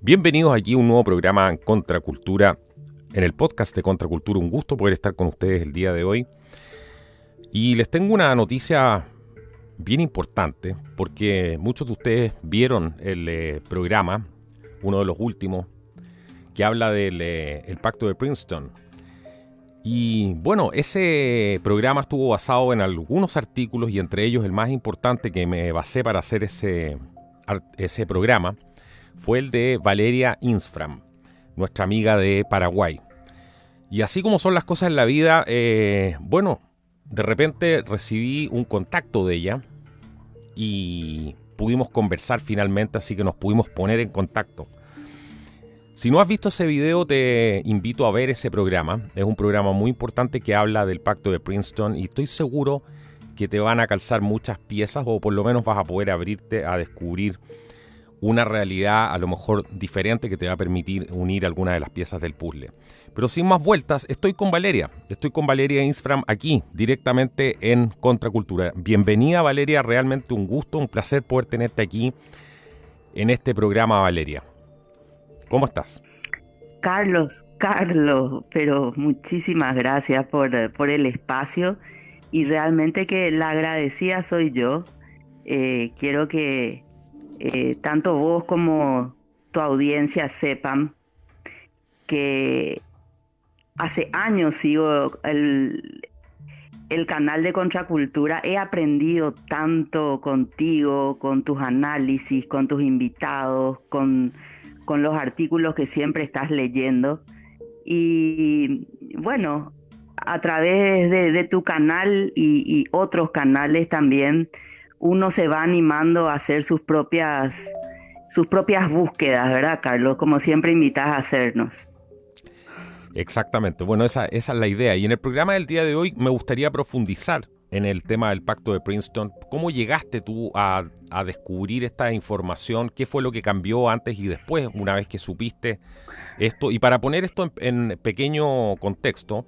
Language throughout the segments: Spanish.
Bienvenidos aquí a un nuevo programa en Contracultura, en el podcast de Contracultura. Un gusto poder estar con ustedes el día de hoy. Y les tengo una noticia bien importante, porque muchos de ustedes vieron el programa, uno de los últimos, que habla del el Pacto de Princeton. Y bueno, ese programa estuvo basado en algunos artículos y entre ellos el más importante que me basé para hacer ese programa fue el de Valeria Insfram, nuestra amiga de Paraguay. Y así como son las cosas en la vida, bueno, de repente recibí un contacto de ella y pudimos conversar finalmente, así que nos pudimos poner en contacto. Si no has visto ese video, te invito a ver ese programa. Es un programa muy importante que habla del Pacto de Princeton y estoy seguro que te van a calzar muchas piezas o por lo menos vas a poder abrirte a descubrir una realidad a lo mejor diferente que te va a permitir unir algunas de las piezas del puzzle. Pero sin más vueltas, estoy con Valeria Insfram aquí, directamente en Contracultura. Bienvenida, Valeria, realmente un gusto, un placer poder tenerte aquí en este programa, Valeria. ¿Cómo estás? Carlos, pero muchísimas gracias por el espacio y realmente que la agradecida soy yo. Quiero que tanto vos como tu audiencia sepan que hace años sigo el canal de Contracultura. He aprendido tanto contigo, con tus análisis, con tus invitados, con los artículos que siempre estás leyendo. Y bueno, a través de tu canal y otros canales también, uno se va animando a hacer sus propias búsquedas, ¿verdad, Carlos? Como siempre invitas a hacernos. Exactamente, bueno, esa es la idea. Y en el programa del día de hoy me gustaría profundizar en el tema del Pacto de Princeton. ¿Cómo llegaste tú a descubrir esta información? ¿Qué fue lo que cambió antes y después, una vez que supiste esto? Y para poner esto en pequeño contexto,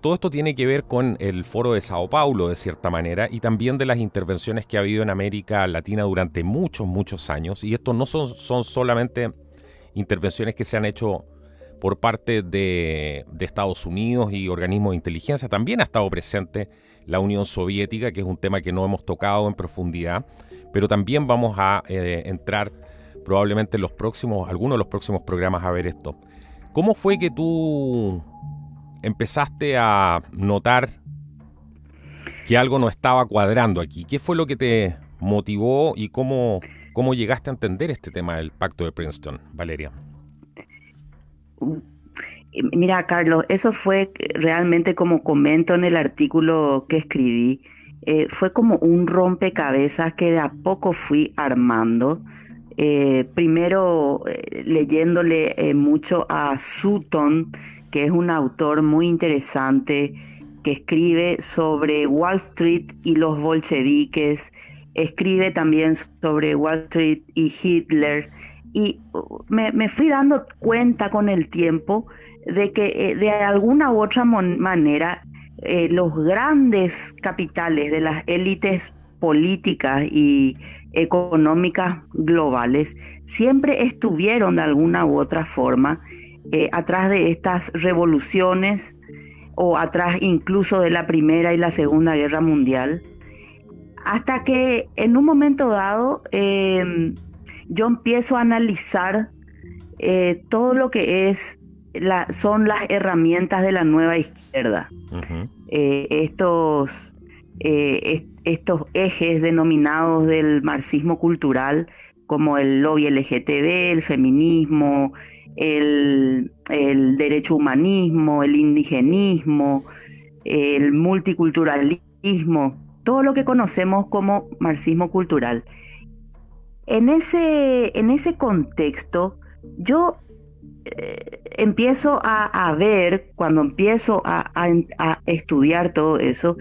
todo esto tiene que ver con el Foro de Sao Paulo, de cierta manera, y también de las intervenciones que ha habido en América Latina durante muchos años. Y esto no son solamente intervenciones que se han hecho por parte de Estados Unidos y organismos de inteligencia. También ha estado presente la Unión Soviética, que es un tema que no hemos tocado en profundidad, pero también vamos a entrar probablemente en algunos de los próximos programas a ver esto. ¿Cómo fue que tú empezaste a notar que algo no estaba cuadrando aquí? ¿Qué fue lo que te motivó y cómo llegaste a entender este tema del Pacto de Princeton, Valeria? Mira, Carlos, eso fue realmente como comento en el artículo que escribí. Fue como un rompecabezas que de a poco fui armando. Primero leyéndole mucho a Sutton, que es un autor muy interesante que escribe sobre Wall Street y los bolcheviques, escribe también sobre Wall Street y Hitler, y me fui dando cuenta con el tiempo de que de alguna u otra manera los grandes capitales de las élites políticas y económicas globales siempre estuvieron de alguna u otra forma atrás de estas revoluciones o atrás incluso de la Primera y la Segunda Guerra Mundial, hasta que en un momento dado yo empiezo a analizar todo lo que son las herramientas de la nueva izquierda. Uh-huh. Estos ejes denominados del marxismo cultural, como el lobby LGTB, el feminismo, el derecho humanismo, el indigenismo, el multiculturalismo, todo lo que conocemos como marxismo cultural. En ese contexto, yo empiezo a ver, cuando empiezo a estudiar todo eso,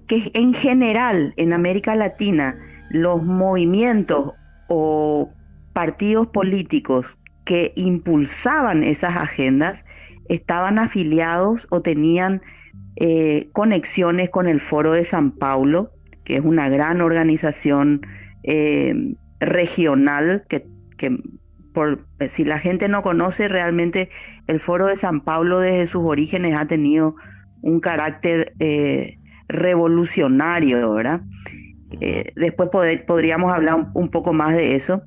que en general en América Latina los movimientos o partidos políticos que impulsaban esas agendas estaban afiliados o tenían conexiones con el Foro de San Paulo, que es una gran organización regional que si la gente no conoce realmente, el Foro de San Pablo desde sus orígenes ha tenido un carácter revolucionario, ¿verdad? Después podríamos hablar un poco más de eso.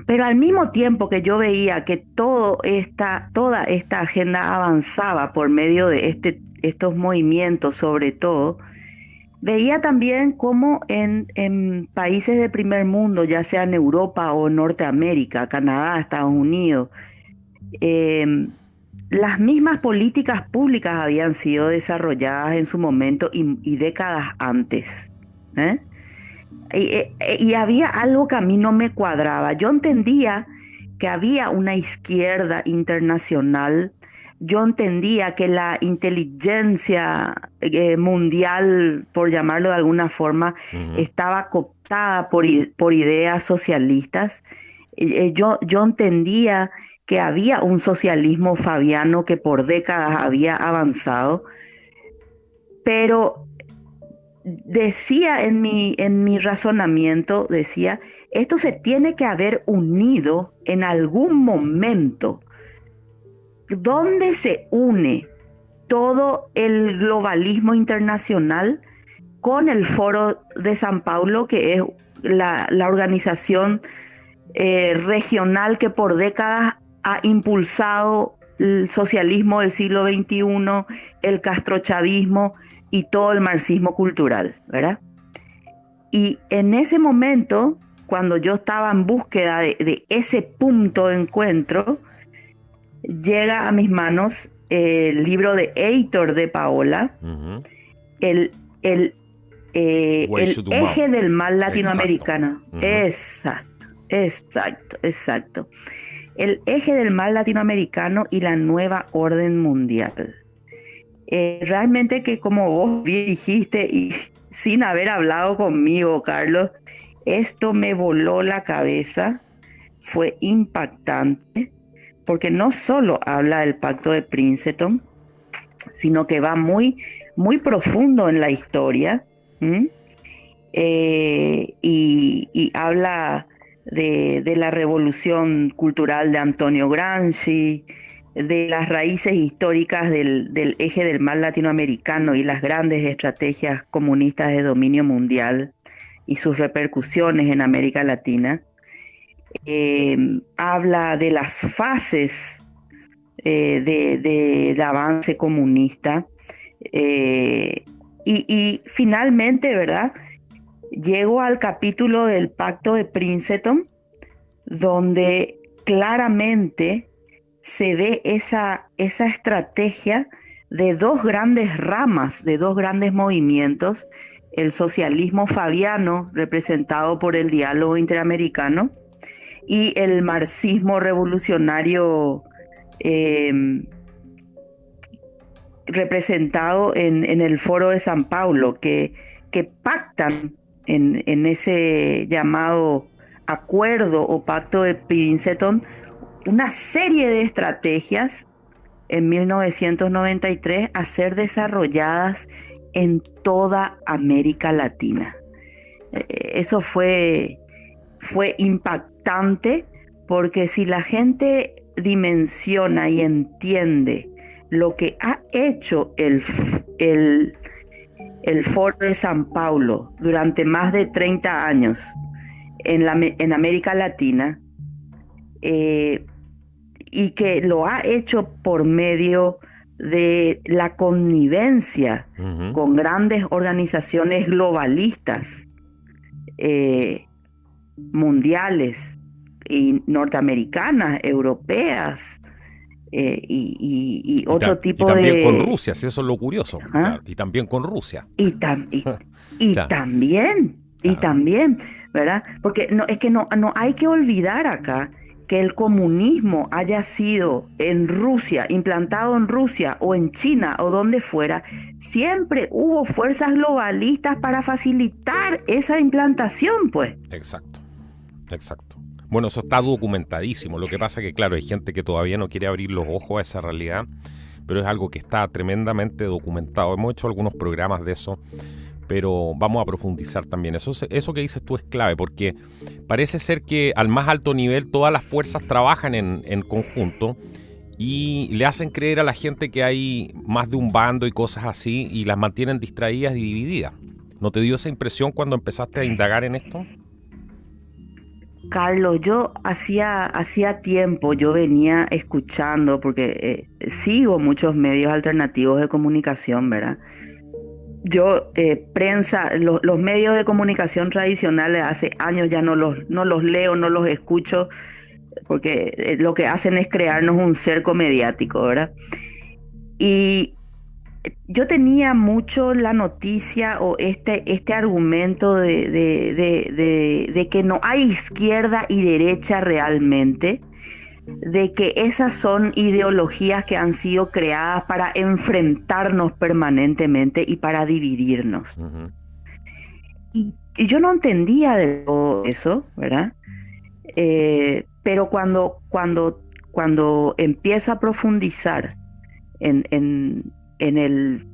Pero al mismo tiempo que yo veía que toda esta agenda avanzaba por medio de estos movimientos, sobre todo, veía también cómo en países de primer mundo, ya sea en Europa o Norteamérica, Canadá, Estados Unidos, las mismas políticas públicas habían sido desarrolladas en su momento y décadas antes, ¿eh? Y había algo que a mí no me cuadraba. Yo entendía que había una izquierda internacional. Yo entendía que la inteligencia mundial, por llamarlo de alguna forma, estaba cooptada por ideas socialistas. Yo entendía que había un socialismo fabiano que por décadas había avanzado, pero decía en mi razonamiento, decía, esto se tiene que haber unido en algún momento. ¿Dónde se une todo el globalismo internacional con el Foro de San Pablo, que es la organización regional que por décadas ha impulsado el socialismo del siglo XXI, el castrochavismo y todo el marxismo cultural, ¿verdad? Y en ese momento, cuando yo estaba en búsqueda de ese punto de encuentro, llega a mis manos el libro de Heitor de Paola, el eje del mal latinoamericano. Exacto. El eje del mal latinoamericano y la nueva orden mundial. Realmente que, como vos bien dijiste y sin haber hablado conmigo, Carlos, esto me voló la cabeza, fue impactante, porque no solo habla del Pacto de Princeton, sino que va muy, muy profundo en la historia, y habla de la revolución cultural de Antonio Gramsci, de las raíces históricas del eje del mal latinoamericano y las grandes estrategias comunistas de dominio mundial y sus repercusiones en América Latina. Habla de las fases del avance comunista, y finalmente, ¿verdad?, llego al capítulo del Pacto de Princeton, donde claramente se ve esa estrategia de dos grandes ramas, de dos grandes movimientos: el socialismo fabiano, representado por el diálogo interamericano, y el marxismo revolucionario, representado en el Foro de San Pablo, que pactan en ese llamado acuerdo o Pacto de Princeton una serie de estrategias en 1993 a ser desarrolladas en toda América Latina. Eso fue impactante, porque si la gente dimensiona y entiende lo que ha hecho el Foro de San Pablo durante más de 30 años en América Latina, y que lo ha hecho por medio de la connivencia con grandes organizaciones globalistas, mundiales y norteamericanas, europeas, y otro tipo de... Y también con Rusia, si eso es lo curioso. Claro, y también con Rusia. Claro. También, ¿verdad? Porque no hay que olvidar acá que el comunismo haya sido en Rusia, implantado en Rusia o en China o donde fuera, siempre hubo fuerzas globalistas para facilitar esa implantación, pues. Exacto. Bueno, eso está documentadísimo. Lo que pasa es que, claro, hay gente que todavía no quiere abrir los ojos a esa realidad, pero es algo que está tremendamente documentado. Hemos hecho algunos programas de eso, pero vamos a profundizar también. Eso que dices tú es clave, porque parece ser que al más alto nivel todas las fuerzas trabajan en conjunto y le hacen creer a la gente que hay más de un bando y cosas así, y las mantienen distraídas y divididas. ¿No te dio esa impresión cuando empezaste a indagar en esto? Carlos, yo hacía tiempo yo venía escuchando, porque sigo muchos medios alternativos de comunicación, ¿verdad? Yo, prensa, los medios de comunicación tradicionales hace años ya no los leo, no los escucho, porque lo que hacen es crearnos un cerco mediático, ¿verdad? Y yo tenía mucho la noticia o este argumento de que no hay izquierda y derecha realmente, de que esas son ideologías que han sido creadas para enfrentarnos permanentemente y para dividirnos. Uh-huh. Y yo no entendía de todo eso, ¿verdad? Pero cuando empiezo a profundizar en el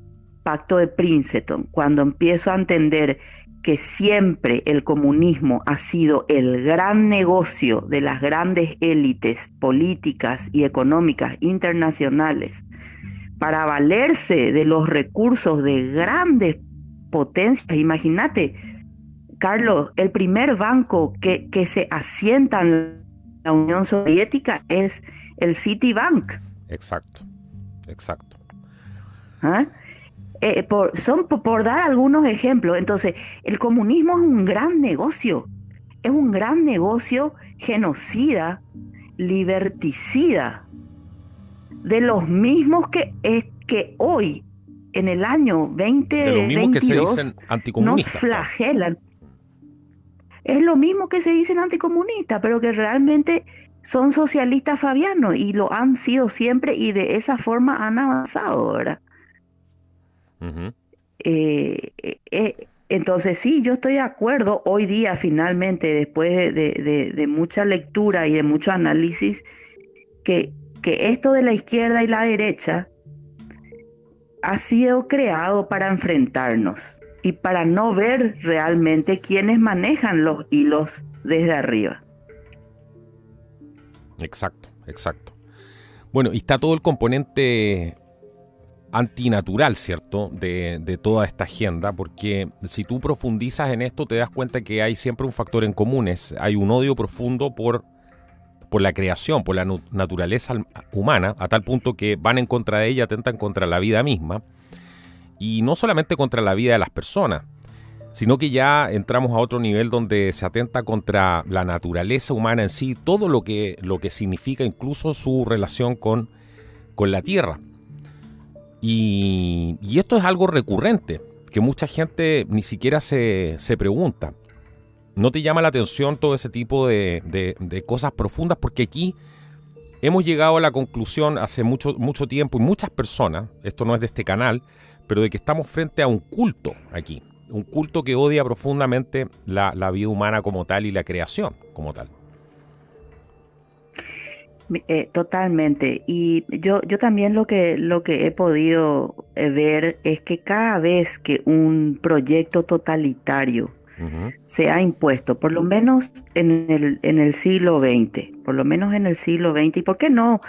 Pacto de Princeton, cuando empiezo a entender que siempre el comunismo ha sido el gran negocio de las grandes élites políticas y económicas internacionales para valerse de los recursos de grandes potencias. Imagínate, Carlos, el primer banco que se asienta en la Unión Soviética es el Citibank. Exacto, exacto. ¿Ah? Por dar algunos ejemplos. Entonces, el comunismo es un gran negocio genocida, liberticida, de los mismos que hoy, en el año De los mismos que se 2022, dicen nos anticomunistas. flagelan. Es lo mismo que se dicen anticomunistas, pero que realmente son socialistas fabianos y lo han sido siempre y de esa forma han avanzado, ¿verdad? Uh-huh. Entonces sí, yo estoy de acuerdo hoy día finalmente, después de mucha lectura y de mucho análisis, que esto de la izquierda y la derecha ha sido creado para enfrentarnos y para no ver realmente quiénes manejan los hilos desde arriba. Exacto, exacto. Bueno, y está todo el componente antinatural, ¿cierto?, de toda esta agenda, porque si tú profundizas en esto te das cuenta que hay siempre un factor en común, hay un odio profundo por la creación, por la naturaleza humana, a tal punto que van en contra de ella, atentan contra la vida misma, y no solamente contra la vida de las personas, sino que ya entramos a otro nivel donde se atenta contra la naturaleza humana en sí, todo lo que significa incluso su relación con la tierra. Y esto es algo recurrente, que mucha gente ni siquiera se pregunta. ¿No te llama la atención todo ese tipo de cosas profundas? Porque aquí hemos llegado a la conclusión hace mucho tiempo, y muchas personas, esto no es de este canal, pero de que estamos frente a un culto aquí. Un culto que odia profundamente la vida humana como tal y la creación como tal. Totalmente. Y yo también lo que he podido ver es que cada vez que un proyecto totalitario Uh-huh. se ha impuesto, por lo menos en el siglo XX, por lo menos en el siglo XX, y por qué no,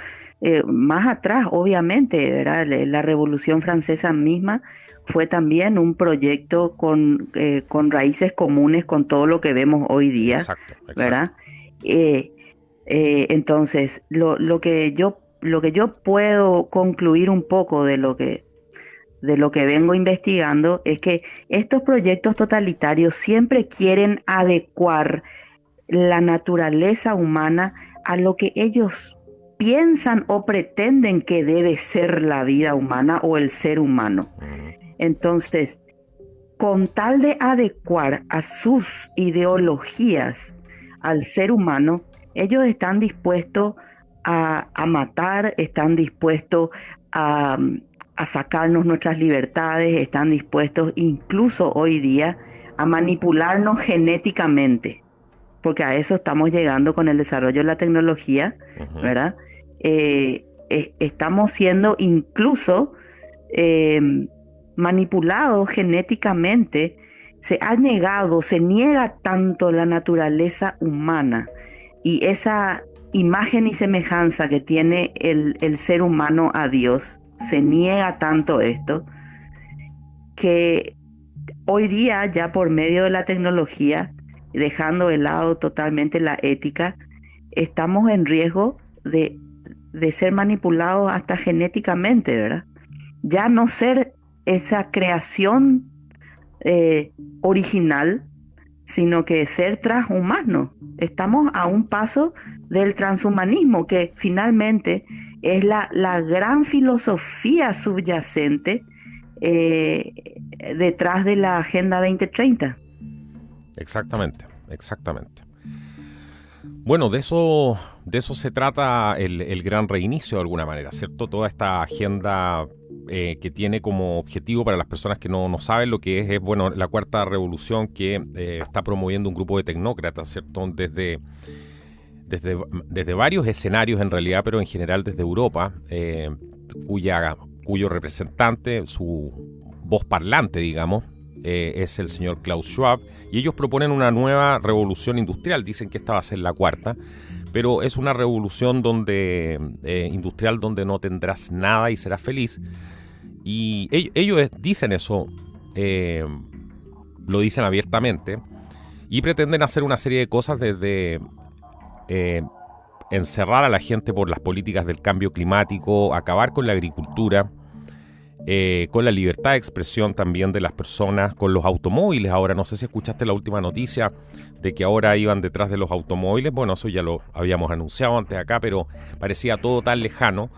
más atrás, obviamente, ¿verdad? La Revolución Francesa misma fue también un proyecto con raíces comunes con todo lo que vemos hoy día, Exacto, exacto. ¿verdad? Entonces, lo que yo puedo concluir un poco de lo que vengo investigando es que estos proyectos totalitarios siempre quieren adecuar la naturaleza humana a lo que ellos piensan o pretenden que debe ser la vida humana o el ser humano. Uh-huh. Entonces, con tal de adecuar a sus ideologías al ser humano, ellos están dispuestos a matar, están dispuestos a sacarnos nuestras libertades, están dispuestos incluso hoy día a manipularnos genéticamente, porque a eso estamos llegando con el desarrollo de la tecnología, Uh-huh. ¿verdad? Estamos siendo incluso manipulados genéticamente, se niega tanto la naturaleza humana y esa imagen y semejanza que tiene el ser humano a Dios, se niega tanto esto, que hoy día ya por medio de la tecnología, dejando de lado totalmente la ética, estamos en riesgo de ser manipulados hasta genéticamente, ¿verdad? Ya no ser esa creación original, sino que ser transhumano. Estamos a un paso del transhumanismo, que finalmente es la gran filosofía subyacente detrás de la Agenda 2030. Exactamente. Bueno, de eso se trata el gran reinicio de alguna manera, ¿cierto? Toda esta agenda que tiene como objetivo, para las personas que no saben lo que es bueno, la cuarta revolución que está promoviendo un grupo de tecnócratas, ¿cierto? Desde varios escenarios en realidad, pero en general desde Europa, cuyo representante, su voz parlante, digamos, es el señor Klaus Schwab, y ellos proponen una nueva revolución industrial. Dicen que esta va a ser la cuarta, pero es una revolución industrial donde no tendrás nada y serás feliz. Y ellos dicen eso, lo dicen abiertamente, y pretenden hacer una serie de cosas desde encerrar a la gente por las políticas del cambio climático, acabar con la agricultura, con la libertad de expresión también de las personas, con los automóviles. Ahora, no sé si escuchaste la última noticia de que ahora iban detrás de los automóviles. Bueno, eso ya lo habíamos anunciado antes acá, pero parecía todo tan lejano.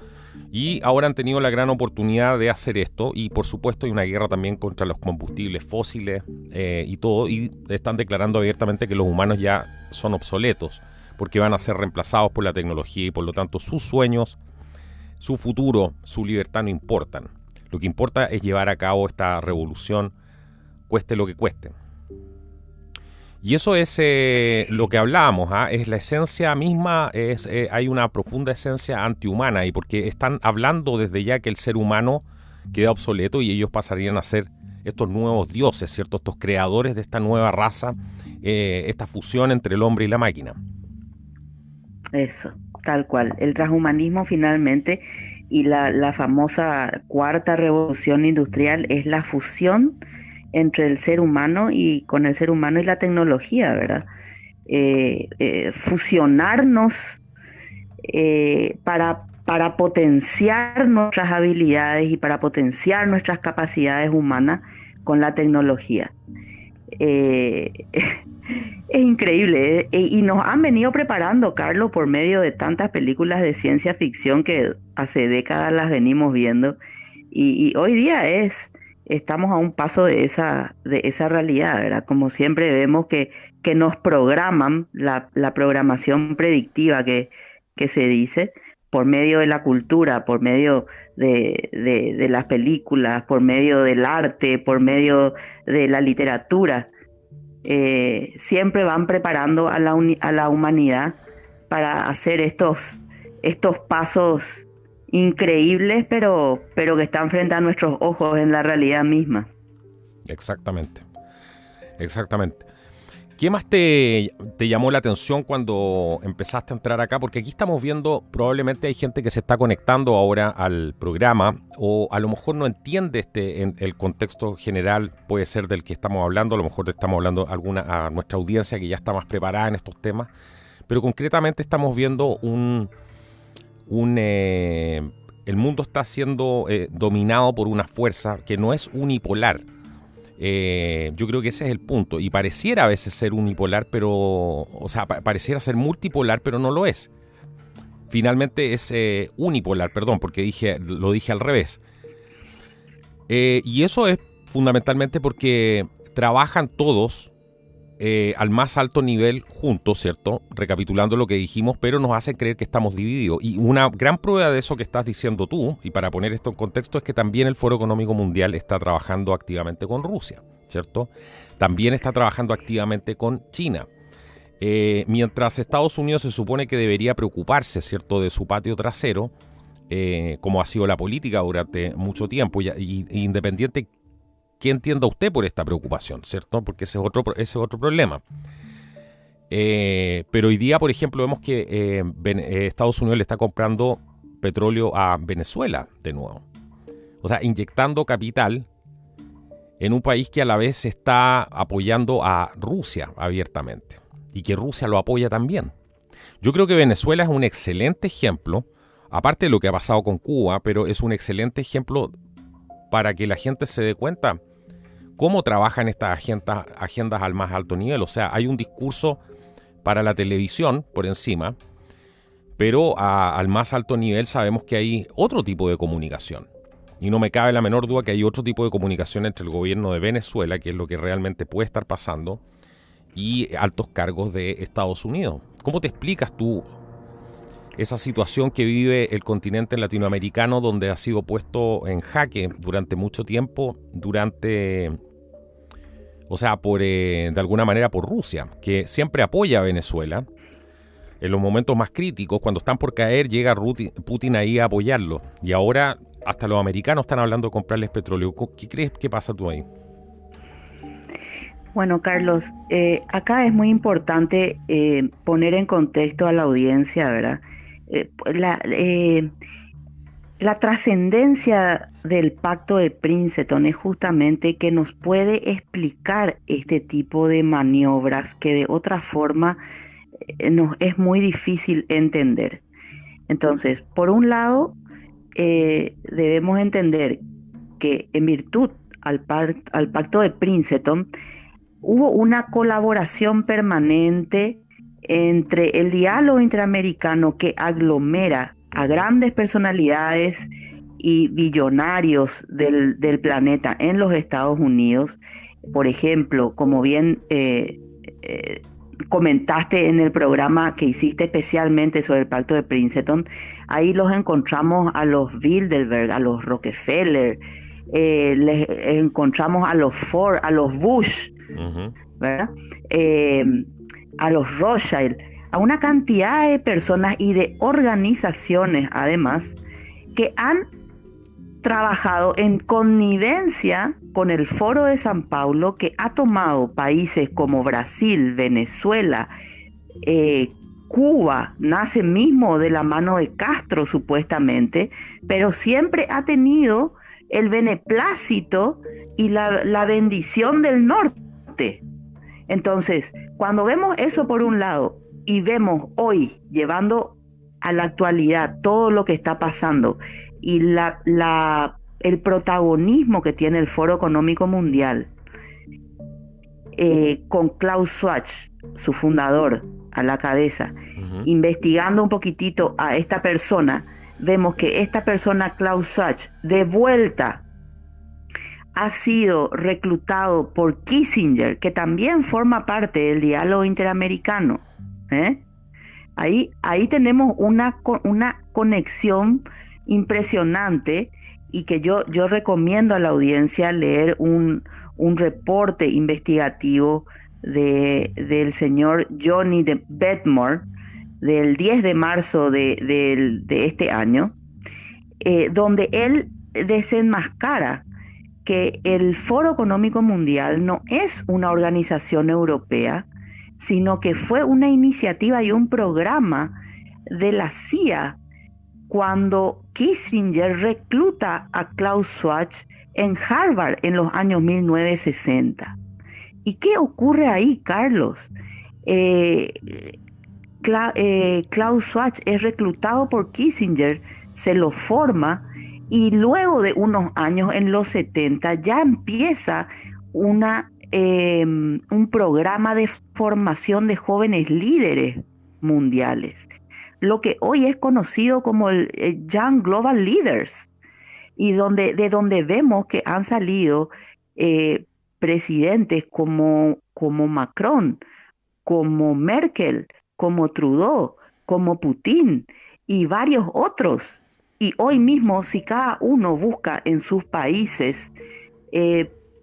Y ahora han tenido la gran oportunidad de hacer esto, y por supuesto hay una guerra también contra los combustibles fósiles y todo, y están declarando abiertamente que los humanos ya son obsoletos porque van a ser reemplazados por la tecnología, y por lo tanto sus sueños, su futuro, su libertad no importan. Lo que importa es llevar a cabo esta revolución, cueste lo que cueste. Y eso es lo que hablábamos, es la esencia misma, hay una profunda esencia antihumana, y porque están hablando desde ya que el ser humano queda obsoleto y ellos pasarían a ser estos nuevos dioses, ¿cierto? Estos creadores de esta nueva raza, esta fusión entre el hombre y la máquina. Eso, tal cual. El transhumanismo finalmente, y la famosa cuarta revolución industrial, es la fusión entre el ser humano y con el ser humano y la tecnología, ¿verdad? Fusionarnos para potenciar nuestras habilidades y para potenciar nuestras capacidades humanas con la tecnología. Es increíble, y nos han venido preparando, Carlos, por medio de tantas películas de ciencia ficción que hace décadas las venimos viendo, y hoy día estamos a un paso de esa realidad, ¿verdad? Como siempre vemos que nos programan, la programación predictiva que se dice, por medio de la cultura, por medio de las películas, por medio del arte, por medio de la literatura. Siempre van preparando a la humanidad para hacer estos pasos increíbles, pero que están frente a nuestros ojos en la realidad misma. Exactamente. ¿Qué más te llamó la atención cuando empezaste a entrar acá? Porque aquí estamos viendo, probablemente hay gente que se está conectando ahora al programa, o a lo mejor no entiende el contexto general, puede ser del que estamos hablando, a lo mejor estamos hablando a nuestra audiencia que ya está más preparada en estos temas, pero concretamente estamos viendo el mundo está siendo dominado por una fuerza que no es unipolar. Yo creo que ese es el punto, y pareciera a veces ser unipolar, pareciera ser multipolar, pero no lo es. Finalmente es unipolar, perdón, porque lo dije al revés. Y eso es fundamentalmente porque trabajan todos al más alto nivel juntos, ¿cierto? Recapitulando lo que dijimos, pero nos hacen creer que estamos divididos. Y una gran prueba de eso que estás diciendo tú, y para poner esto en contexto, es que también el Foro Económico Mundial está trabajando activamente con Rusia, ¿cierto? También está trabajando activamente con China. Mientras Estados Unidos se supone que debería preocuparse, ¿cierto?, de su patio trasero, como ha sido la política durante mucho tiempo, y independiente qué entienda usted por esta preocupación, ¿cierto? Porque ese es otro problema. Pero hoy día, por ejemplo, vemos que Estados Unidos le está comprando petróleo a Venezuela de nuevo. O sea, inyectando capital en un país que a la vez está apoyando a Rusia abiertamente y que Rusia lo apoya también. Yo creo que Venezuela es un excelente ejemplo, aparte de lo que ha pasado con Cuba, pero es un excelente ejemplo para que la gente se dé cuenta cómo trabajan estas agendas al más alto nivel. O sea, hay un discurso para la televisión por encima, pero al más alto nivel sabemos que hay otro tipo de comunicación. Y no me cabe la menor duda que hay otro tipo de comunicación entre el gobierno de Venezuela, que es lo que realmente puede estar pasando, y altos cargos de Estados Unidos. ¿Cómo te explicas tú esa situación que vive el continente latinoamericano, donde ha sido puesto en jaque durante mucho tiempo, de alguna manera por Rusia, que siempre apoya a Venezuela? En los momentos más críticos, cuando están por caer, llega Putin ahí a apoyarlo. Y ahora hasta los americanos están hablando de comprarles petróleo. ¿Qué crees que pasa tú ahí? Bueno, Carlos, acá es muy importante poner en contexto a la audiencia, ¿verdad? La trascendencia del Pacto de Princeton es justamente que nos puede explicar este tipo de maniobras que de otra forma nos es muy difícil entender. Entonces, por un lado, debemos entender que en virtud al Pacto de Princeton, hubo una colaboración permanente entre el diálogo interamericano que aglomera a grandes personalidades y billonarios del planeta en los Estados Unidos. Por ejemplo, como bien comentaste en el programa que hiciste especialmente sobre el Pacto de Princeton, ahí los encontramos a los Bilderberg, a los Rockefeller, les encontramos a los Ford, a los Bush, ¿verdad? A los Rothschild, a una cantidad de personas y de organizaciones, además, que han trabajado en connivencia con el Foro de San Paulo, que ha tomado países como Brasil, Venezuela, Cuba, nace mismo de la mano de Castro supuestamente, pero siempre ha tenido el beneplácito y la bendición del norte. Entonces, cuando vemos eso por un lado y vemos hoy, llevando a la actualidad todo lo que está pasando y el protagonismo que tiene el Foro Económico Mundial, con Klaus Schwab, su fundador, a la cabeza, investigando un poquitito a esta persona, vemos que esta persona, Klaus Schwab, de vuelta ha sido reclutado por Kissinger, que también forma parte del diálogo interamericano. Ahí tenemos una conexión impresionante, y que yo recomiendo a la audiencia leer un reporte investigativo del señor Johnny de Bedmore del 10 de marzo de este año, donde él desenmascara que el Foro Económico Mundial no es una organización europea, sino que fue una iniciativa y un programa de la CIA cuando Kissinger recluta a Klaus Schwab en Harvard en los años 1960. ¿Y qué ocurre ahí, Carlos? Klaus Schwab es reclutado por Kissinger, se lo forma, y luego de unos años, en los 70, ya empieza un programa de formación de jóvenes líderes mundiales, lo que hoy es conocido como el Young Global Leaders, y de donde vemos que han salido presidentes como Macron, como Merkel, como Trudeau, como Putin y varios otros. Y hoy mismo, si cada uno busca en sus países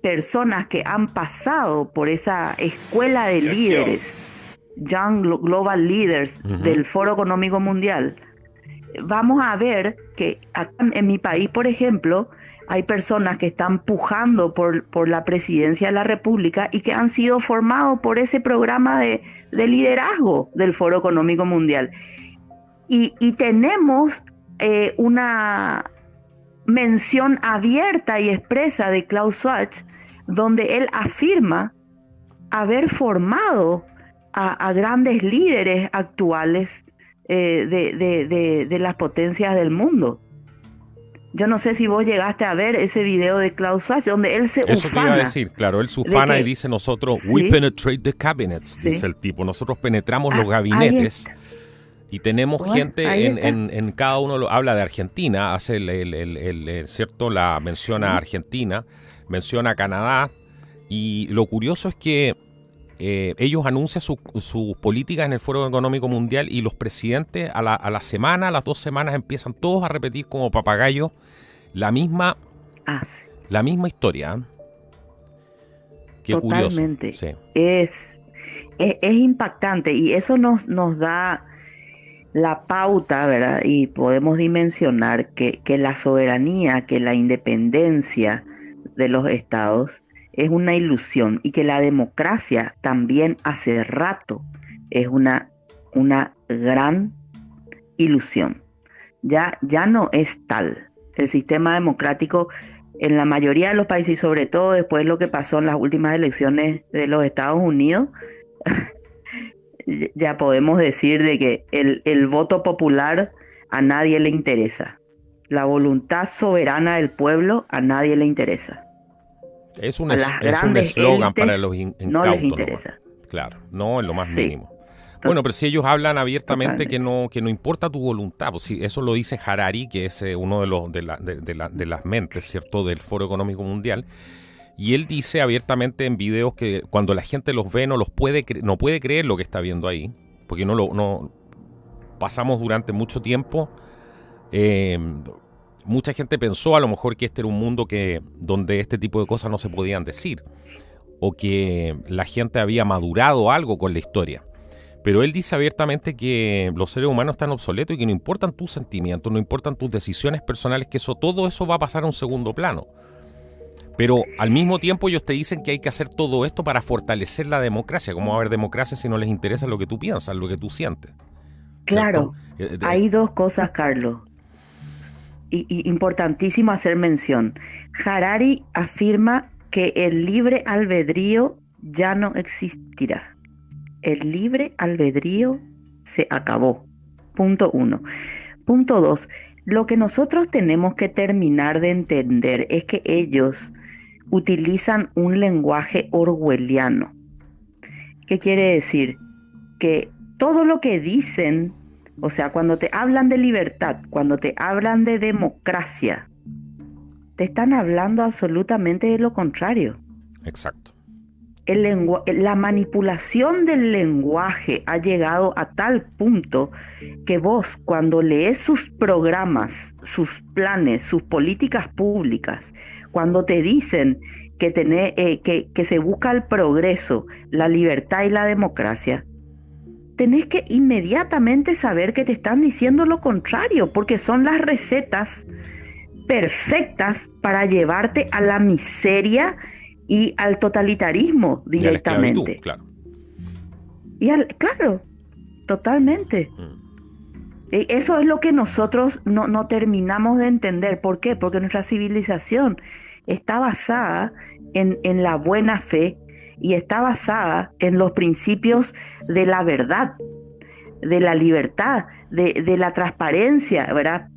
personas que han pasado por esa escuela de líderes, Young Global Leaders del Foro Económico Mundial, vamos a ver que acá en mi país, por ejemplo, hay personas que están pujando por la presidencia de la República y que han sido formados por ese programa de liderazgo del Foro Económico Mundial. Y tenemos una mención abierta y expresa de Klaus Schwab, donde él afirma haber formado a grandes líderes actuales de las potencias del mundo. Yo no sé si vos llegaste a ver ese video de Klaus Schwab, donde él se ufana. Eso te iba a decir, claro, él se ufana y dice nosotros, ¿sí? We penetrate the cabinets, ¿sí? dice el tipo, nosotros penetramos los gabinetes. Y tenemos gente en cada uno, habla de Argentina, hace cierto, la menciona a Argentina, menciona a Canadá, y lo curioso es que ellos anuncian sus políticas en el Foro Económico Mundial y los presidentes a la semana, a las 2 semanas empiezan todos a repetir como papagayos la misma historia. Qué totalmente. Curioso. Sí. Es impactante y eso nos da la pauta, ¿verdad? Y podemos dimensionar que la soberanía, que la independencia de los estados es una ilusión y que la democracia también hace rato es una gran ilusión. Ya no es tal. El sistema democrático en la mayoría de los países y sobre todo después de lo que pasó en las últimas elecciones de los Estados Unidos, ya podemos decir de que el voto popular a nadie le interesa. La voluntad soberana del pueblo a nadie le interesa. Es un eslogan para los incautos. No les interesa. Nomás. Claro, no en lo más mínimo. Bueno, pero si ellos hablan abiertamente que no importa tu voluntad, pues si eso lo dice Harari, que es uno de las mentes, ¿cierto?, del Foro Económico Mundial. Y él dice abiertamente en videos que cuando la gente los ve no puede creer lo que está viendo ahí, porque no pasamos durante mucho tiempo. Mucha gente pensó a lo mejor que este era un mundo donde este tipo de cosas no se podían decir, o que la gente había madurado algo con la historia. Pero él dice abiertamente que los seres humanos están obsoletos y que no importan tus sentimientos, no importan tus decisiones personales, que todo eso va a pasar a un segundo plano. Pero al mismo tiempo ellos te dicen que hay que hacer todo esto para fortalecer la democracia. ¿Cómo va a haber democracia si no les interesa lo que tú piensas, lo que tú sientes? Claro, hay dos cosas, Carlos. Y importantísimo hacer mención. Harari afirma que el libre albedrío ya no existirá. El libre albedrío se acabó. Punto 1. Punto 2. Lo que nosotros tenemos que terminar de entender es que ellos utilizan un lenguaje orwelliano. ¿Qué quiere decir? Que todo lo que dicen, o sea, cuando te hablan de libertad, cuando te hablan de democracia, te están hablando absolutamente de lo contrario. Exacto. La manipulación del lenguaje ha llegado a tal punto que vos, cuando lees sus programas, sus planes, sus políticas públicas, cuando te dicen que se busca el progreso, la libertad y la democracia, tenés que inmediatamente saber que te están diciendo lo contrario, porque son las recetas perfectas para llevarte a la miseria y al totalitarismo directamente. Claro. Claro, totalmente. Eso es lo que nosotros no terminamos de entender. ¿Por qué? Porque nuestra civilización está basada en la buena fe y está basada en los principios de la verdad, de la libertad, de la transparencia, ¿verdad?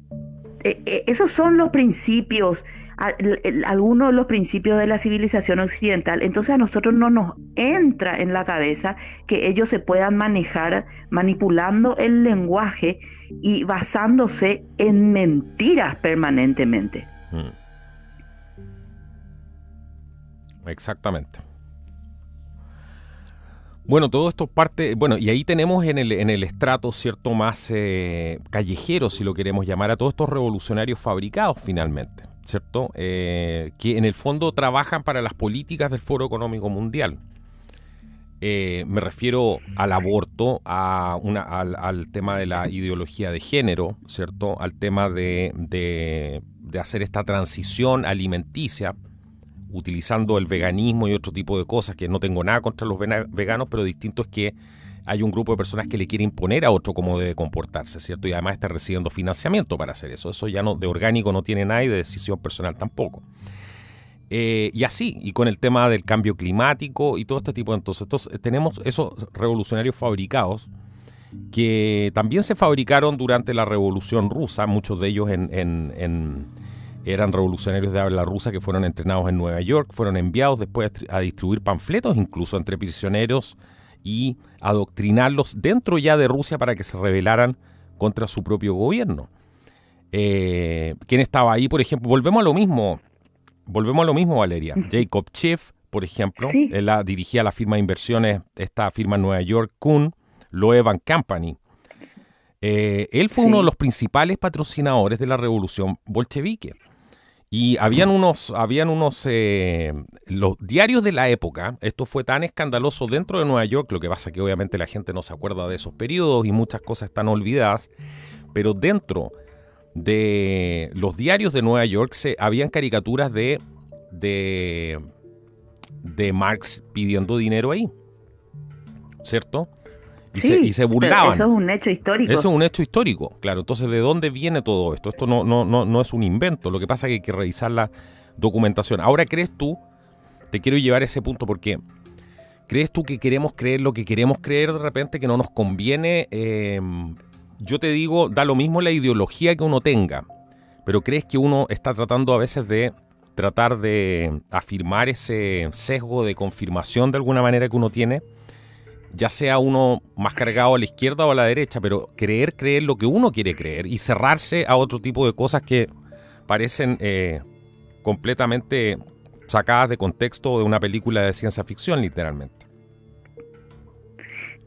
Esos son los principios, algunos de los principios de la civilización occidental. Entonces a nosotros no nos entra en la cabeza que ellos se puedan manejar manipulando el lenguaje y basándose en mentiras permanentemente. Exactamente. Bueno, todo esto es parte, y ahí tenemos en el estrato, ¿cierto?, más callejero, si lo queremos llamar, a todos estos revolucionarios fabricados finalmente, ¿cierto? Que en el fondo trabajan para las políticas del Foro Económico Mundial. Me refiero al aborto, al tema de la ideología de género, ¿cierto? Al tema de hacer esta transición alimenticia, utilizando el veganismo y otro tipo de cosas, que no tengo nada contra los veganos, pero distinto es que hay un grupo de personas que le quiere imponer a otro cómo debe comportarse, ¿cierto? Y además está recibiendo financiamiento para hacer eso. Eso ya no, de orgánico no tiene nada y de decisión personal tampoco. Y así, y con el tema del cambio climático y todo este tipo de... Entonces tenemos esos revolucionarios fabricados que también se fabricaron durante la Revolución Rusa, muchos de ellos eran revolucionarios de habla rusa que fueron entrenados en Nueva York, fueron enviados después a distribuir panfletos incluso entre prisioneros y adoctrinarlos dentro ya de Rusia para que se rebelaran contra su propio gobierno. ¿Quién estaba ahí, por ejemplo? Volvemos a lo mismo, Valeria. Jacob Schiff, por ejemplo, Sí. él dirigía la firma de inversiones, esta firma en Nueva York, Kuhn Loeb Company. Él fue uno de los principales patrocinadores de la revolución bolchevique. Y habían unos los diarios de la época, esto fue tan escandaloso dentro de Nueva York, lo que pasa que obviamente la gente no se acuerda de esos periodos y muchas cosas están olvidadas, pero dentro de los diarios de Nueva York habían caricaturas de Marx pidiendo dinero ahí, ¿cierto? Y se burlaban. Eso es un hecho histórico. Eso es un hecho histórico, claro. Entonces, ¿de dónde viene todo esto? Esto no es un invento. Lo que pasa es que hay que revisar la documentación. Ahora, ¿crees tú? Te quiero llevar a ese punto porque ¿crees tú que queremos creer lo que queremos creer de repente, que no nos conviene? Yo te digo, da lo mismo la ideología que uno tenga, pero ¿crees que uno está tratando a veces de tratar de afirmar ese sesgo de confirmación de alguna manera que uno tiene? Ya sea uno más cargado a la izquierda o a la derecha, pero creer lo que uno quiere creer y cerrarse a otro tipo de cosas que parecen completamente sacadas de contexto de una película de ciencia ficción, literalmente.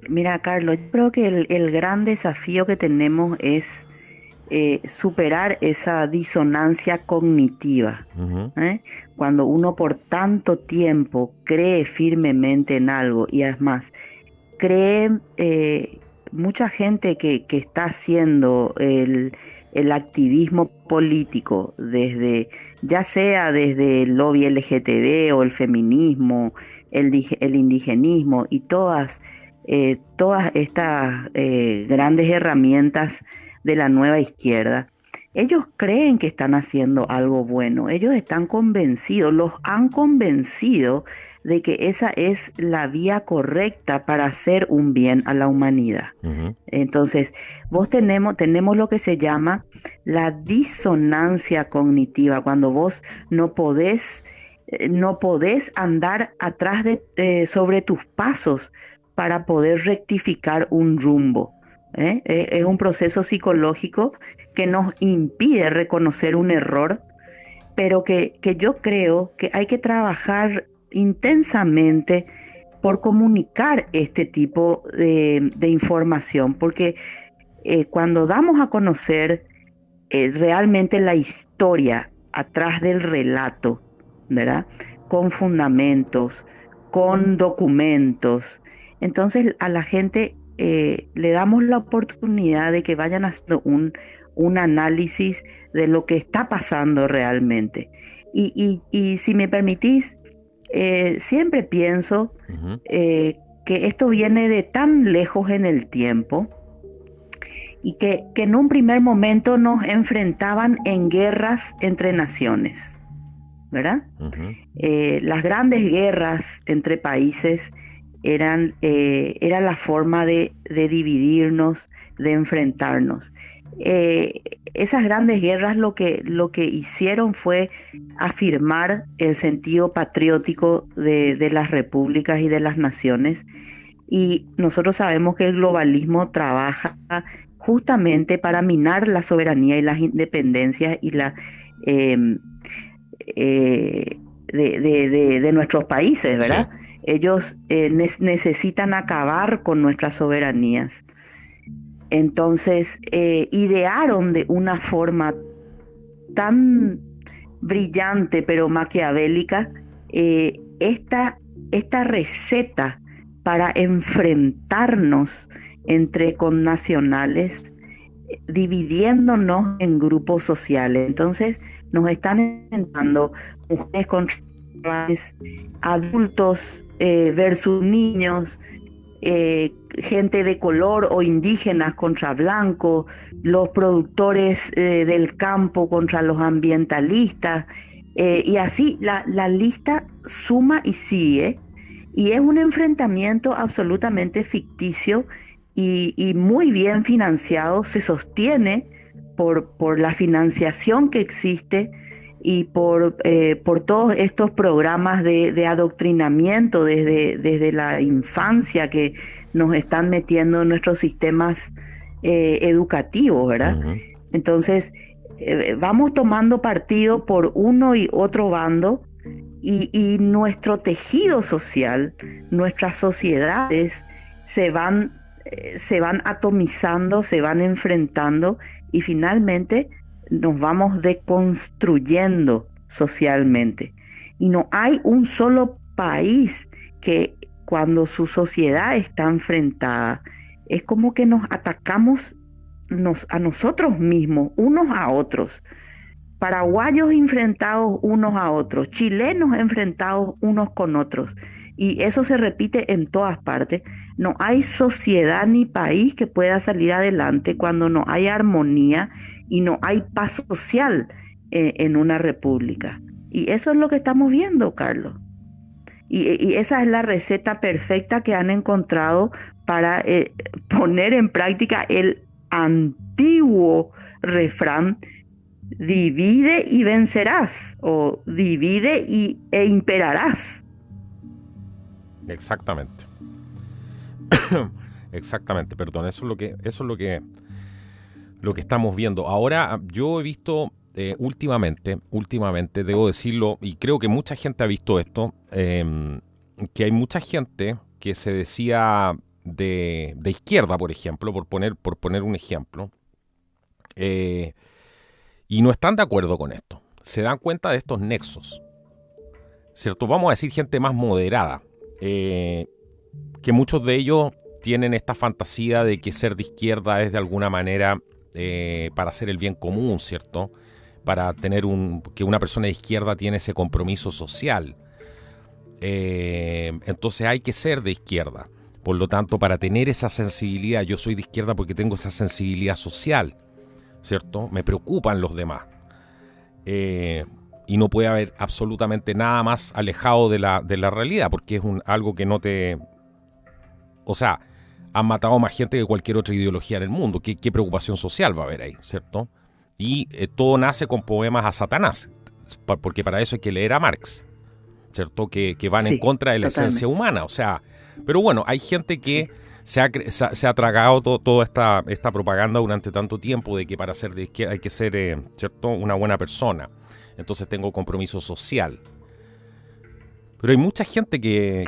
Mira, Carlos, yo creo que el gran desafío que tenemos es superar esa disonancia cognitiva. Uh-huh. Cuando uno por tanto tiempo cree firmemente en algo y además cree mucha gente que está haciendo el activismo político, ya sea desde el lobby LGTB o el feminismo, el indigenismo y todas estas grandes herramientas de la nueva izquierda. Ellos creen que están haciendo algo bueno, ellos están convencidos, los han convencido de que esa es la vía correcta para hacer un bien a la humanidad. Uh-huh. Entonces, tenemos lo que se llama la disonancia cognitiva, cuando vos no podés andar atrás sobre tus pasos para poder rectificar un rumbo. Es un proceso psicológico que nos impide reconocer un error, pero que yo creo que hay que trabajar intensamente por comunicar este tipo de información, porque cuando damos a conocer realmente la historia atrás del relato, ¿verdad? Con fundamentos, con documentos, entonces a la gente le damos la oportunidad de que vayan haciendo un análisis de lo que está pasando realmente. Y si me permitís, siempre pienso uh-huh. Que esto viene de tan lejos en el tiempo y que en un primer momento nos enfrentaban en guerras entre naciones, ¿verdad? Uh-huh. Las grandes guerras entre países era la forma de dividirnos, de enfrentarnos. Esas grandes guerras lo que hicieron fue afirmar el sentido patriótico de las repúblicas y de las naciones, y nosotros sabemos que el globalismo trabaja justamente para minar la soberanía y las independencias y de nuestros países, ¿verdad? Sí. Ellos necesitan acabar con nuestras soberanías. Entonces, idearon de una forma tan brillante pero maquiavélica esta receta para enfrentarnos entre connacionales, dividiéndonos en grupos sociales. Entonces nos están enfrentando mujeres contra hombres, adultos versus niños, gente de color o indígenas contra blancos, los productores del campo contra los ambientalistas, y así la lista suma y sigue, y es un enfrentamiento absolutamente ficticio y muy bien financiado, se sostiene por la financiación que existe y por todos estos programas de adoctrinamiento desde la infancia que nos están metiendo en nuestros sistemas educativos, ¿verdad? Ujú. Entonces, vamos tomando partido por uno y otro bando y nuestro tejido social, nuestras sociedades se van atomizando, se van enfrentando y finalmente nos vamos deconstruyendo socialmente. Y no hay un solo país que cuando su sociedad está enfrentada, es como que nos atacamos a nosotros mismos, unos a otros. Paraguayos enfrentados unos a otros, chilenos enfrentados unos con otros. Y eso se repite en todas partes. No hay sociedad ni país que pueda salir adelante cuando no hay armonía y no hay paz social en una república. Y eso es lo que estamos viendo, Carlos. Y esa es la receta perfecta que han encontrado para poner en práctica el antiguo refrán: divide y vencerás, o divide e imperarás. Exactamente. Exactamente, perdón, lo que estamos viendo. Ahora, yo he visto últimamente, debo decirlo, y creo que mucha gente ha visto esto, que hay mucha gente que se decía de izquierda, por ejemplo, por poner un ejemplo, y no están de acuerdo con esto. Se dan cuenta de estos nexos, ¿cierto? Vamos a decir gente más moderada, que muchos de ellos tienen esta fantasía de que ser de izquierda es de alguna manera para hacer el bien común, ¿cierto? Para tener que una persona de izquierda tiene ese compromiso social. Entonces hay que ser de izquierda. Por lo tanto, para tener esa sensibilidad, yo soy de izquierda porque tengo esa sensibilidad social, ¿cierto? Me preocupan los demás. Y no puede haber absolutamente nada más alejado de la realidad, porque es algo que no te... O sea, han matado más gente que cualquier otra ideología en el mundo. ¿Qué preocupación social va a haber ahí, cierto? Y todo nace con poemas a Satanás, porque para eso hay que leer a Marx, ¿cierto? Que van en contra de la esencia humana. O sea, pero bueno, hay gente que se ha tragado toda esta propaganda durante tanto tiempo de que para ser de izquierda hay que ser, ¿cierto?, una buena persona. Entonces tengo compromiso social. Pero hay mucha gente que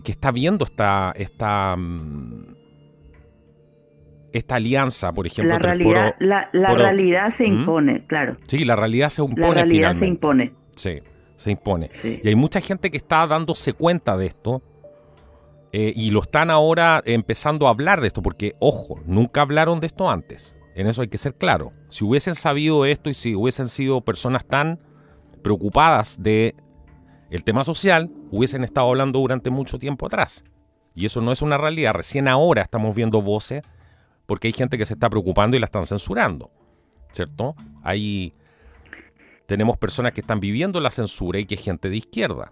está viendo esta alianza, por ejemplo, la realidad, la realidad se impone, claro. Sí, la realidad se impone. La realidad finalmente se impone. Sí, se impone. Sí. Y hay mucha gente que está dándose cuenta de esto y lo están ahora empezando a hablar de esto, porque, ojo, nunca hablaron de esto antes. En eso hay que ser claro. Si hubiesen sabido esto y si hubiesen sido personas tan preocupadas de el tema social, hubiesen estado hablando durante mucho tiempo atrás. Y eso no es una realidad. Recién ahora estamos viendo voces porque hay gente que se está preocupando y la están censurando, ¿cierto? Tenemos personas que están viviendo la censura y que es gente de izquierda.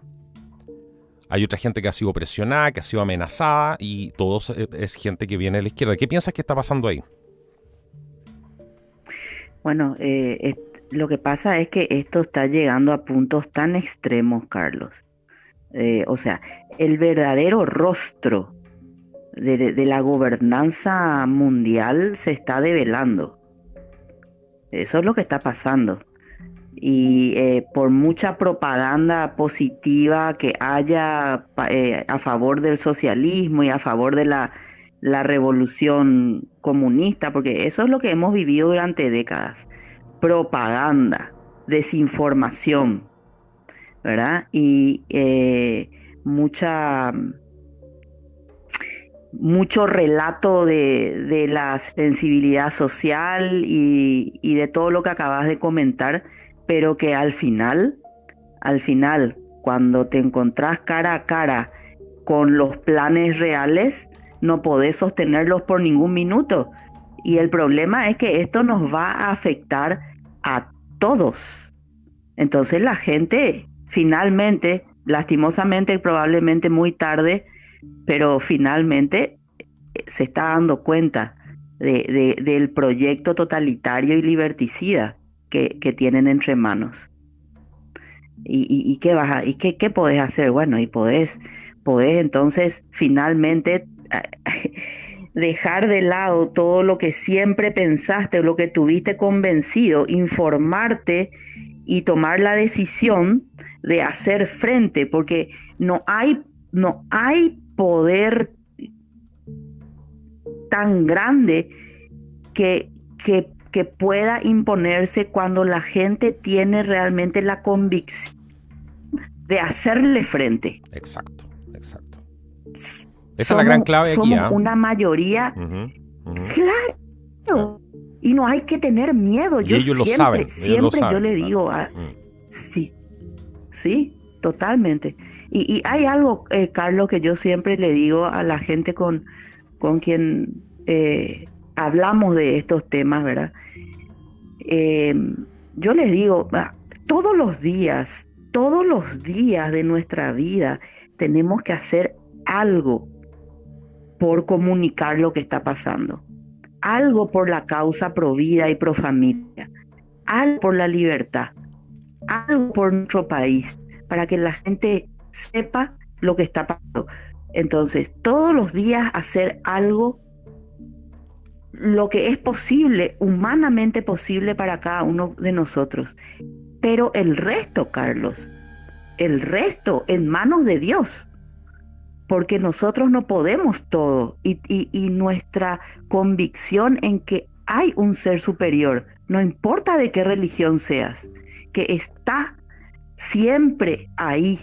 Hay otra gente que ha sido presionada, que ha sido amenazada, y todo es gente que viene de la izquierda. ¿Qué piensas que está pasando ahí? Bueno, lo que pasa es que esto está llegando a puntos tan extremos, Carlos. O sea, el verdadero rostro de la gobernanza mundial se está develando. Eso es lo que está pasando. Y por mucha propaganda positiva que haya a favor del socialismo y a favor de la revolución comunista, porque eso es lo que hemos vivido durante décadas: propaganda, desinformación, ¿verdad? Y mucha mucho relato de la sensibilidad social y de todo lo que acabas de comentar, pero que al final, cuando te encontrás cara a cara con los planes reales, no podés sostenerlos por ningún minuto. Y el problema es que esto nos va a afectar a todos. Entonces la gente finalmente, lastimosamente, probablemente muy tarde, pero finalmente se está dando cuenta del proyecto totalitario y liberticida que tienen entre manos. ¿Y qué qué podés hacer? Bueno, y podés entonces finalmente dejar de lado todo lo que siempre pensaste, lo que tuviste convencido, informarte y tomar la decisión de hacer frente, porque no hay poder tan grande que pueda imponerse cuando la gente tiene realmente la convicción de hacerle frente. Exacto. Esa es la gran clave aquí. Somos una mayoría, claro, y no hay que tener miedo. Y ellos lo saben. Siempre yo le digo, sí, totalmente. Y hay algo, Carlos, que yo siempre le digo a la gente con quien hablamos de estos temas, ¿verdad? Yo les digo, todos los días de nuestra vida tenemos que hacer algo por comunicar lo que está pasando, algo por la causa pro vida y pro familia, algo por la libertad, algo por nuestro país, para que la gente sepa lo que está pasando. Entonces, todos los días hacer algo, lo que es posible, humanamente posible para cada uno de nosotros. Pero el resto, Carlos, el resto en manos de Dios, porque nosotros no podemos todo, y nuestra convicción en que hay un ser superior, no importa de qué religión seas, que está siempre ahí.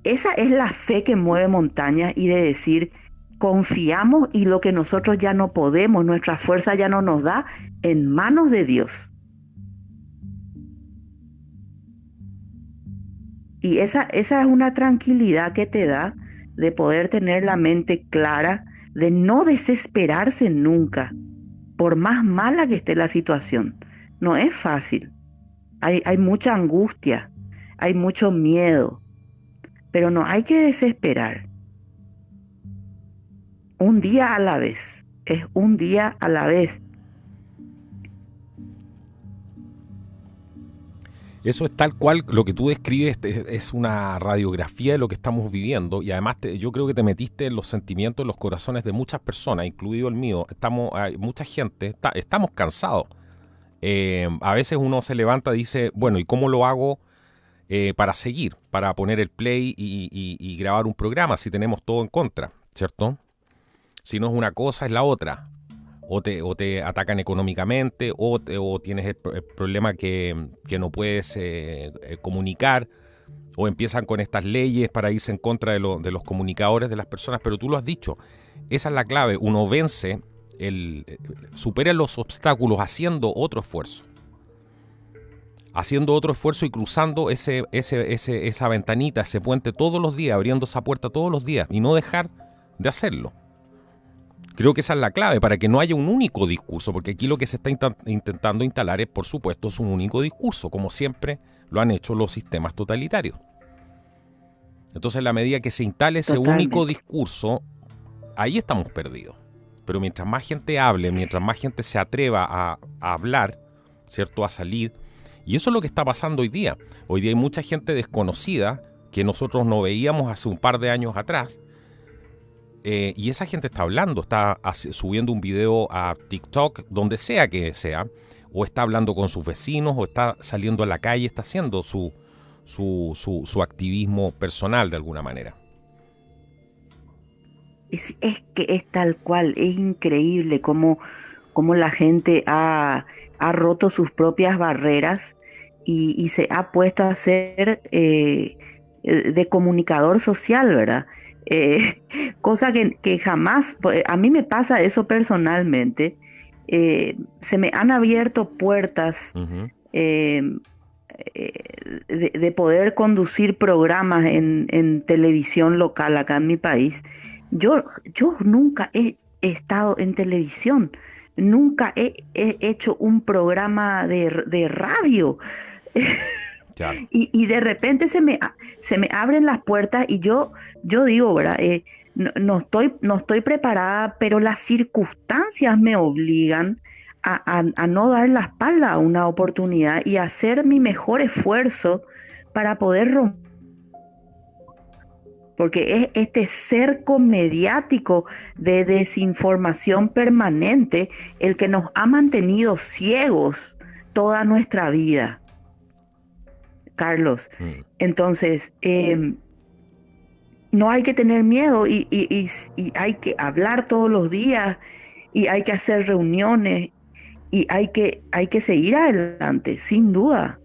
Esa es la fe que mueve montañas, y de decir, confiamos, y lo que nosotros ya no podemos, nuestra fuerza ya no nos da, en manos de Dios. Y esa es una tranquilidad que te da de poder tener la mente clara, de no desesperarse nunca, por más mala que esté la situación. No es fácil. Hay mucha angustia, hay mucho miedo, pero no hay que desesperar. Un día a la vez, es un día a la vez. Eso es tal cual, lo que tú describes es una radiografía de lo que estamos viviendo, y además yo creo que te metiste en los sentimientos, en los corazones de muchas personas, incluido el mío. Hay mucha gente, estamos cansados. A veces uno se levanta y dice, bueno, ¿y cómo lo hago para seguir? Para poner el play y grabar un programa si tenemos todo en contra, ¿cierto? Si no es una cosa, es la otra. O te atacan económicamente, o tienes el problema que no puedes comunicar, o empiezan con estas leyes para irse en contra de los comunicadores, de las personas. Pero tú lo has dicho, esa es la clave. Uno vence, supera los obstáculos haciendo otro esfuerzo. Y cruzando esa ventanita, ese puente todos los días, abriendo esa puerta todos los días, y no dejar de hacerlo. Creo que esa es la clave, para que no haya un único discurso, porque aquí lo que se está intentando instalar es, por supuesto, es un único discurso, como siempre lo han hecho los sistemas totalitarios. Entonces, en la medida que se instale ese único discurso, ahí estamos perdidos. Pero mientras más gente hable, mientras más gente se atreva a hablar, ¿cierto?, a salir, y eso es lo que está pasando hoy día. Hoy día hay mucha gente desconocida que nosotros no veíamos hace un par de años atrás. Y esa gente está hablando, está subiendo un video a TikTok, donde sea que sea, o está hablando con sus vecinos, o está saliendo a la calle, está haciendo su activismo personal de alguna manera. Es que es tal cual, es increíble cómo la gente ha roto sus propias barreras y se ha puesto a ser de comunicador social, ¿verdad? Cosa que jamás, a mí me pasa eso personalmente. Se me han abierto puertas Ujú. eh, de poder conducir programas en televisión local acá en mi país. Yo nunca he estado en televisión, nunca he hecho un programa de radio. Claro. Y de repente se me abren las puertas y yo digo, ¿verdad? No estoy preparada, pero las circunstancias me obligan a no dar la espalda a una oportunidad y hacer mi mejor esfuerzo para poder romper, porque es este cerco mediático de desinformación permanente el que nos ha mantenido ciegos toda nuestra vida, Carlos. Mm. Entonces, no hay que tener miedo y hay que hablar todos los días y hay que hacer reuniones y hay que seguir adelante, sin duda,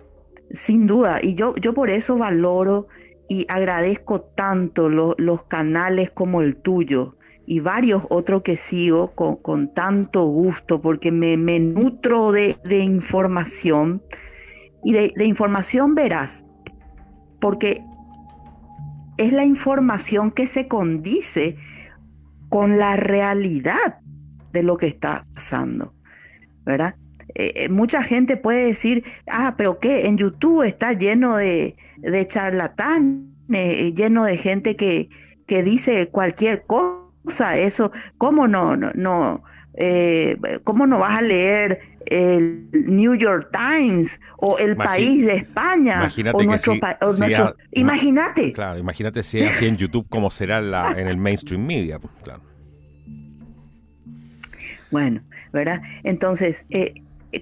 sin duda. Y yo por eso valoro y agradezco tanto los canales como el tuyo y varios otros que sigo con tanto gusto porque me nutro de información y de información veraz, porque es la información que se condice con la realidad de lo que está pasando, ¿verdad? Mucha gente puede decir, pero ¿qué? En YouTube está lleno de charlatanes, lleno de gente que dice cualquier cosa, eso, ¿cómo ¿cómo no vas a leer el New York Times o El Imagi- País de España o Imagínate que nuestro si, país? si Imagínate. claro, imagínate si es así en YouTube como será en el mainstream media. Pues, claro. Bueno, ¿verdad? Entonces,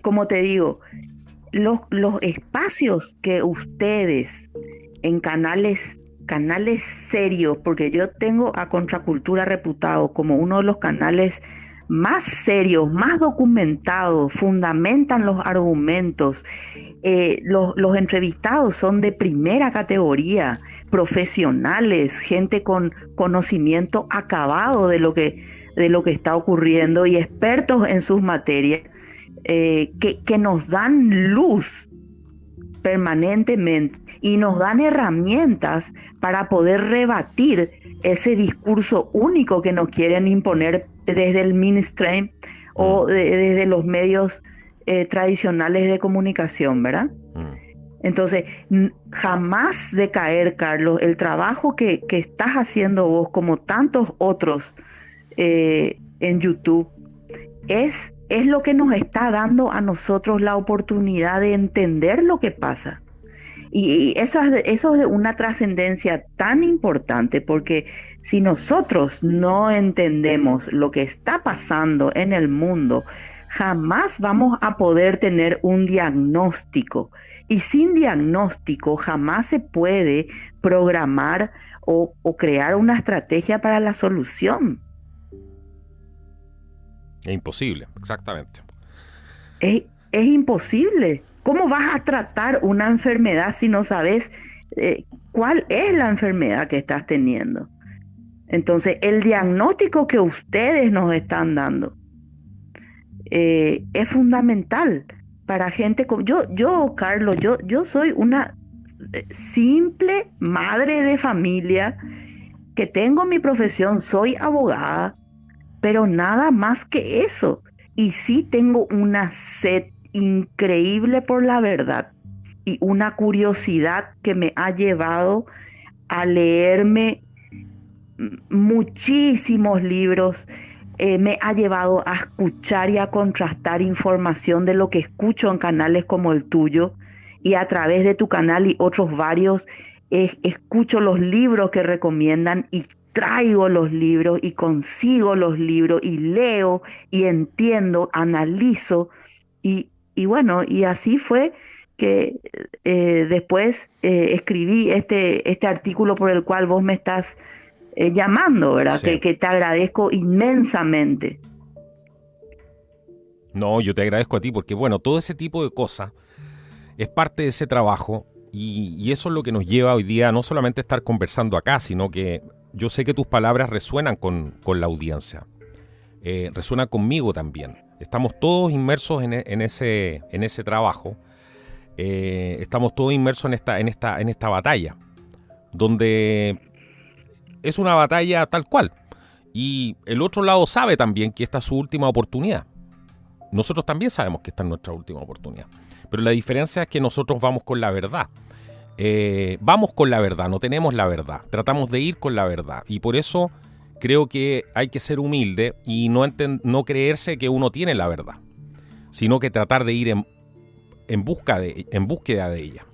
como te digo, los espacios que ustedes en canales serios, porque yo tengo a Contracultura reputado como uno de los canales más serios, más documentados, fundamentan los argumentos. Los entrevistados son de primera categoría, profesionales, gente con conocimiento acabado de lo que está ocurriendo y expertos en sus materias, que nos dan luz permanentemente y nos dan herramientas para poder rebatir ese discurso único que nos quieren imponer desde el mainstream o desde los medios tradicionales de comunicación, ¿verdad? Mm. Entonces, jamás decaer, Carlos, el trabajo que estás haciendo vos, como tantos otros en YouTube, es lo que nos está dando a nosotros la oportunidad de entender lo que pasa. Y eso es de una trascendencia tan importante, porque si nosotros no entendemos lo que está pasando en el mundo, jamás vamos a poder tener un diagnóstico. Y sin diagnóstico jamás se puede programar o crear una estrategia para la solución. Es imposible, exactamente. Es imposible. ¿Cómo vas a tratar una enfermedad si no sabes cuál es la enfermedad que estás teniendo? Entonces, el diagnóstico que ustedes nos están dando es fundamental para gente como yo, Carlos, yo soy una simple madre de familia que tengo mi profesión, soy abogada, pero nada más que eso. Y sí tengo una sed increíble por la verdad y una curiosidad que me ha llevado a leerme muchísimos libros, me ha llevado a escuchar y a contrastar información de lo que escucho en canales como el tuyo y a través de tu canal y otros varios, escucho los libros que recomiendan y traigo los libros y consigo los libros y leo y entiendo, analizo y bueno, y así fue que después escribí este artículo por el cual vos me estás llamando, ¿verdad? Sí. Que te agradezco inmensamente. No, yo te agradezco a ti porque, bueno, todo ese tipo de cosas es parte de ese trabajo y eso es lo que nos lleva hoy día no solamente a estar conversando acá, sino que yo sé que tus palabras resuenan con la audiencia, resuenan conmigo también. Estamos todos inmersos en ese trabajo, estamos todos inmersos en esta batalla, donde es una batalla tal cual. Y el otro lado sabe también que esta es su última oportunidad. Nosotros también sabemos que esta es nuestra última oportunidad. Pero la diferencia es que nosotros vamos con la verdad. Vamos con la verdad, no tenemos la verdad. Tratamos de ir con la verdad. Y por eso creo que hay que ser humilde y no creerse que uno tiene la verdad, sino que tratar de ir en búsqueda de ella.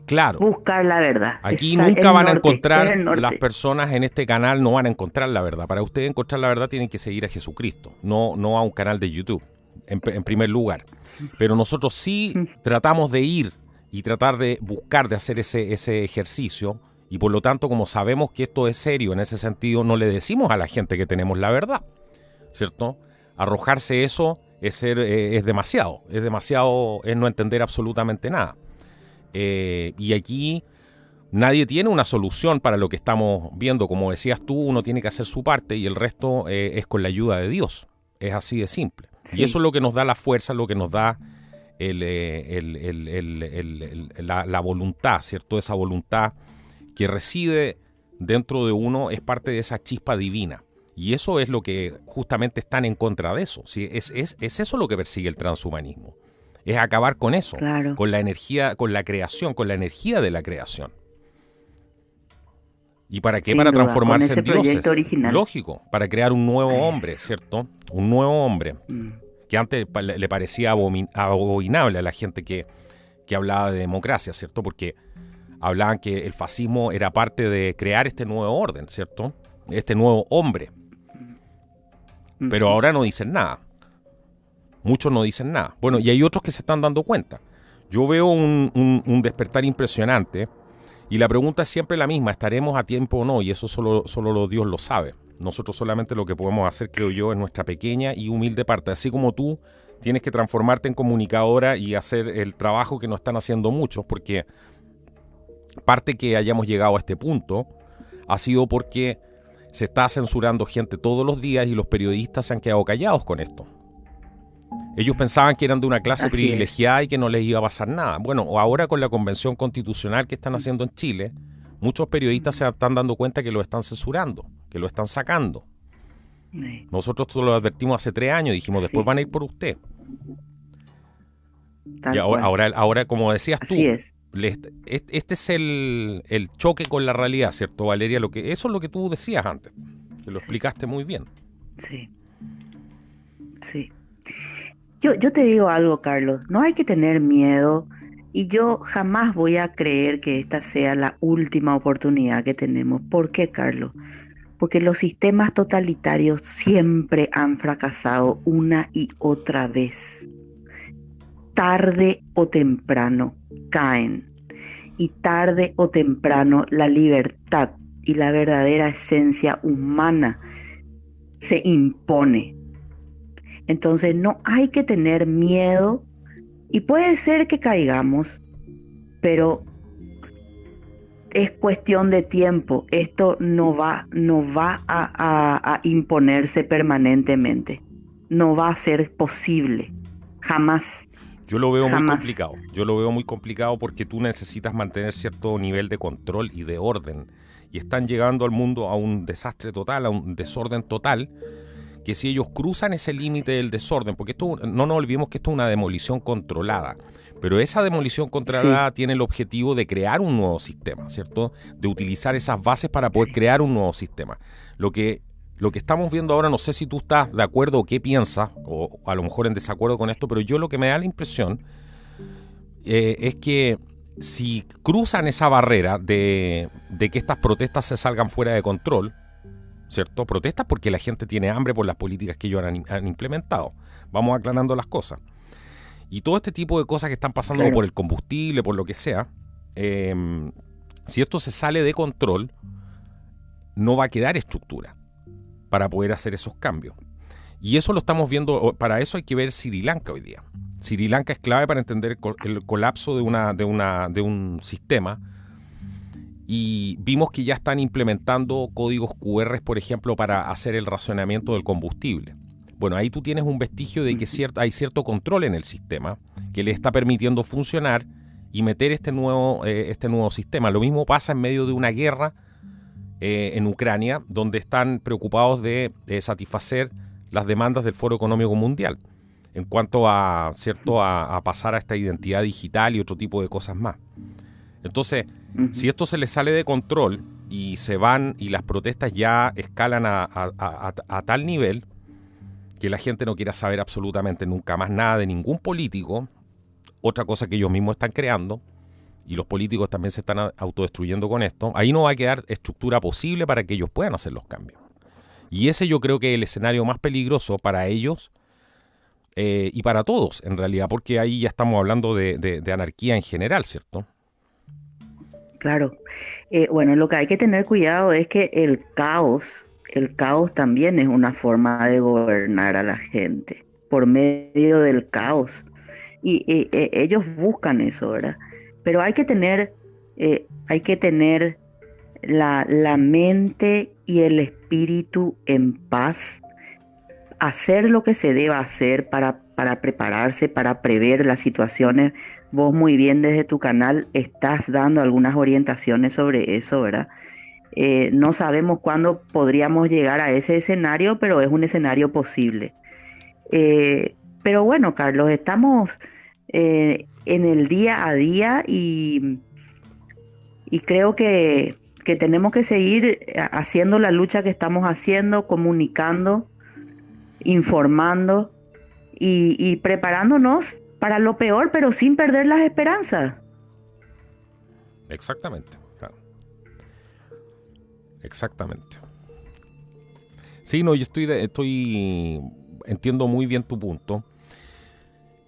Claro. Buscar la verdad. Aquí nunca van a encontrar, las personas en este canal no van a encontrar la verdad. Para ustedes encontrar la verdad tienen que seguir a Jesucristo, no a un canal de YouTube, en primer lugar. Pero nosotros sí tratamos de ir y tratar de buscar, de hacer ese ejercicio. Y por lo tanto, como sabemos que esto es serio en ese sentido, no le decimos a la gente que tenemos la verdad, ¿cierto? Arrojarse eso es demasiado, es no entender absolutamente nada. Y aquí nadie tiene una solución para lo que estamos viendo. Como decías tú, uno tiene que hacer su parte y el resto es con la ayuda de Dios. Es así de simple. Sí. Y eso es lo que nos da la fuerza, lo que nos da la voluntad, ¿cierto? Esa voluntad que reside dentro de uno es parte de esa chispa divina. Y eso es lo que justamente están en contra de eso. ¿Sí? Es eso lo que persigue el transhumanismo. Es acabar con eso, claro, con la energía, con la creación, con la energía de la creación. ¿Y para qué? Sin para duda, transformarse en dioses. Original. Lógico, para crear un nuevo hombre, ¿cierto? Un nuevo hombre que antes le parecía abominable a la gente que hablaba de democracia, ¿cierto? Porque hablaban que el fascismo era parte de crear este nuevo orden, ¿cierto? Este nuevo hombre. Pero ahora no dicen nada. Muchos no dicen nada. Bueno, y hay otros que se están dando cuenta. Yo veo un despertar impresionante y la pregunta es siempre la misma, ¿estaremos a tiempo o no? Y eso solo Dios lo sabe. Nosotros solamente lo que podemos hacer, creo yo, es nuestra pequeña y humilde parte. Así como tú tienes que transformarte en comunicadora y hacer el trabajo que no están haciendo muchos, porque parte que hayamos llegado a este punto ha sido porque se está censurando gente todos los días y los periodistas se han quedado callados con esto. Ellos pensaban que eran de una clase privilegiada y que no les iba a pasar nada. Bueno, ahora con la convención constitucional que están haciendo en Chile, muchos periodistas se están dando cuenta que lo están censurando, que lo están sacando. Nosotros lo advertimos hace 3 años y dijimos, después van a ir por usted. Y ahora, como decías tú, este es el choque con la realidad, ¿cierto, Valeria? Eso es lo que tú decías antes, que lo explicaste muy bien. Sí. Yo te digo algo, Carlos, no hay que tener miedo y yo jamás voy a creer que esta sea la última oportunidad que tenemos. ¿Por qué, Carlos? Porque los sistemas totalitarios siempre han fracasado una y otra vez. Tarde o temprano caen y tarde o temprano la libertad y la verdadera esencia humana se impone. Entonces no hay que tener miedo y puede ser que caigamos, pero es cuestión de tiempo. Esto no va a imponerse permanentemente. No va a ser posible. Jamás. Yo lo veo muy complicado. Yo lo veo muy complicado porque tú necesitas mantener cierto nivel de control y de orden. Y están llegando al mundo a un desastre total, a un desorden total, que si ellos cruzan ese límite del desorden, porque esto, no nos olvidemos que esto es una demolición controlada, pero esa demolición controlada tiene el objetivo de crear un nuevo sistema, ¿cierto? De utilizar esas bases para poder crear un nuevo sistema. Lo que estamos viendo ahora, no sé si tú estás de acuerdo o qué piensas, o a lo mejor en desacuerdo con esto, pero yo lo que me da la impresión es que si cruzan esa barrera de que estas protestas se salgan fuera de control, ¿cierto? Protestas porque la gente tiene hambre por las políticas que ellos han implementado. Vamos aclarando las cosas. Y todo este tipo de cosas que están pasando por el combustible, por lo que sea, si esto se sale de control, no va a quedar estructura para poder hacer esos cambios. Y eso lo estamos viendo, para eso hay que ver Sri Lanka hoy día. Sri Lanka es clave para entender el colapso de un sistema. y vimos que ya están implementando códigos QR, por ejemplo, para hacer el racionamiento del combustible. Bueno, ahí tú tienes un vestigio de que hay cierto control en el sistema que le está permitiendo funcionar y meter este nuevo sistema. Lo mismo pasa en medio de una guerra en Ucrania, donde están preocupados de satisfacer las demandas del Foro Económico Mundial en cuanto a pasar a esta identidad digital y otro tipo de cosas más. Entonces, si esto se les sale de control y se van y las protestas ya escalan a tal nivel que la gente no quiera saber absolutamente nunca más nada de ningún político, otra cosa que ellos mismos están creando, y los políticos también se están autodestruyendo con esto, ahí no va a quedar estructura posible para que ellos puedan hacer los cambios. Y ese yo creo que es el escenario más peligroso para ellos y para todos, en realidad, porque ahí ya estamos hablando de anarquía en general, ¿cierto? Claro. Bueno, lo que hay que tener cuidado es que el caos también es una forma de gobernar a la gente, por medio del caos. Y ellos buscan eso, ¿verdad? Pero hay que tener la mente y el espíritu en paz, hacer lo que se deba hacer para prepararse, para prever las situaciones. Vos muy bien desde tu canal estás dando algunas orientaciones sobre eso, ¿verdad? No sabemos cuándo podríamos llegar a ese escenario, pero es un escenario posible. Pero bueno, Carlos, estamos en el día a día y creo que tenemos que seguir haciendo la lucha que estamos haciendo, comunicando, informando y preparándonos para lo peor, pero sin perder las esperanzas. Exactamente. Claro. Exactamente. Sí, no, yo entiendo muy bien tu punto.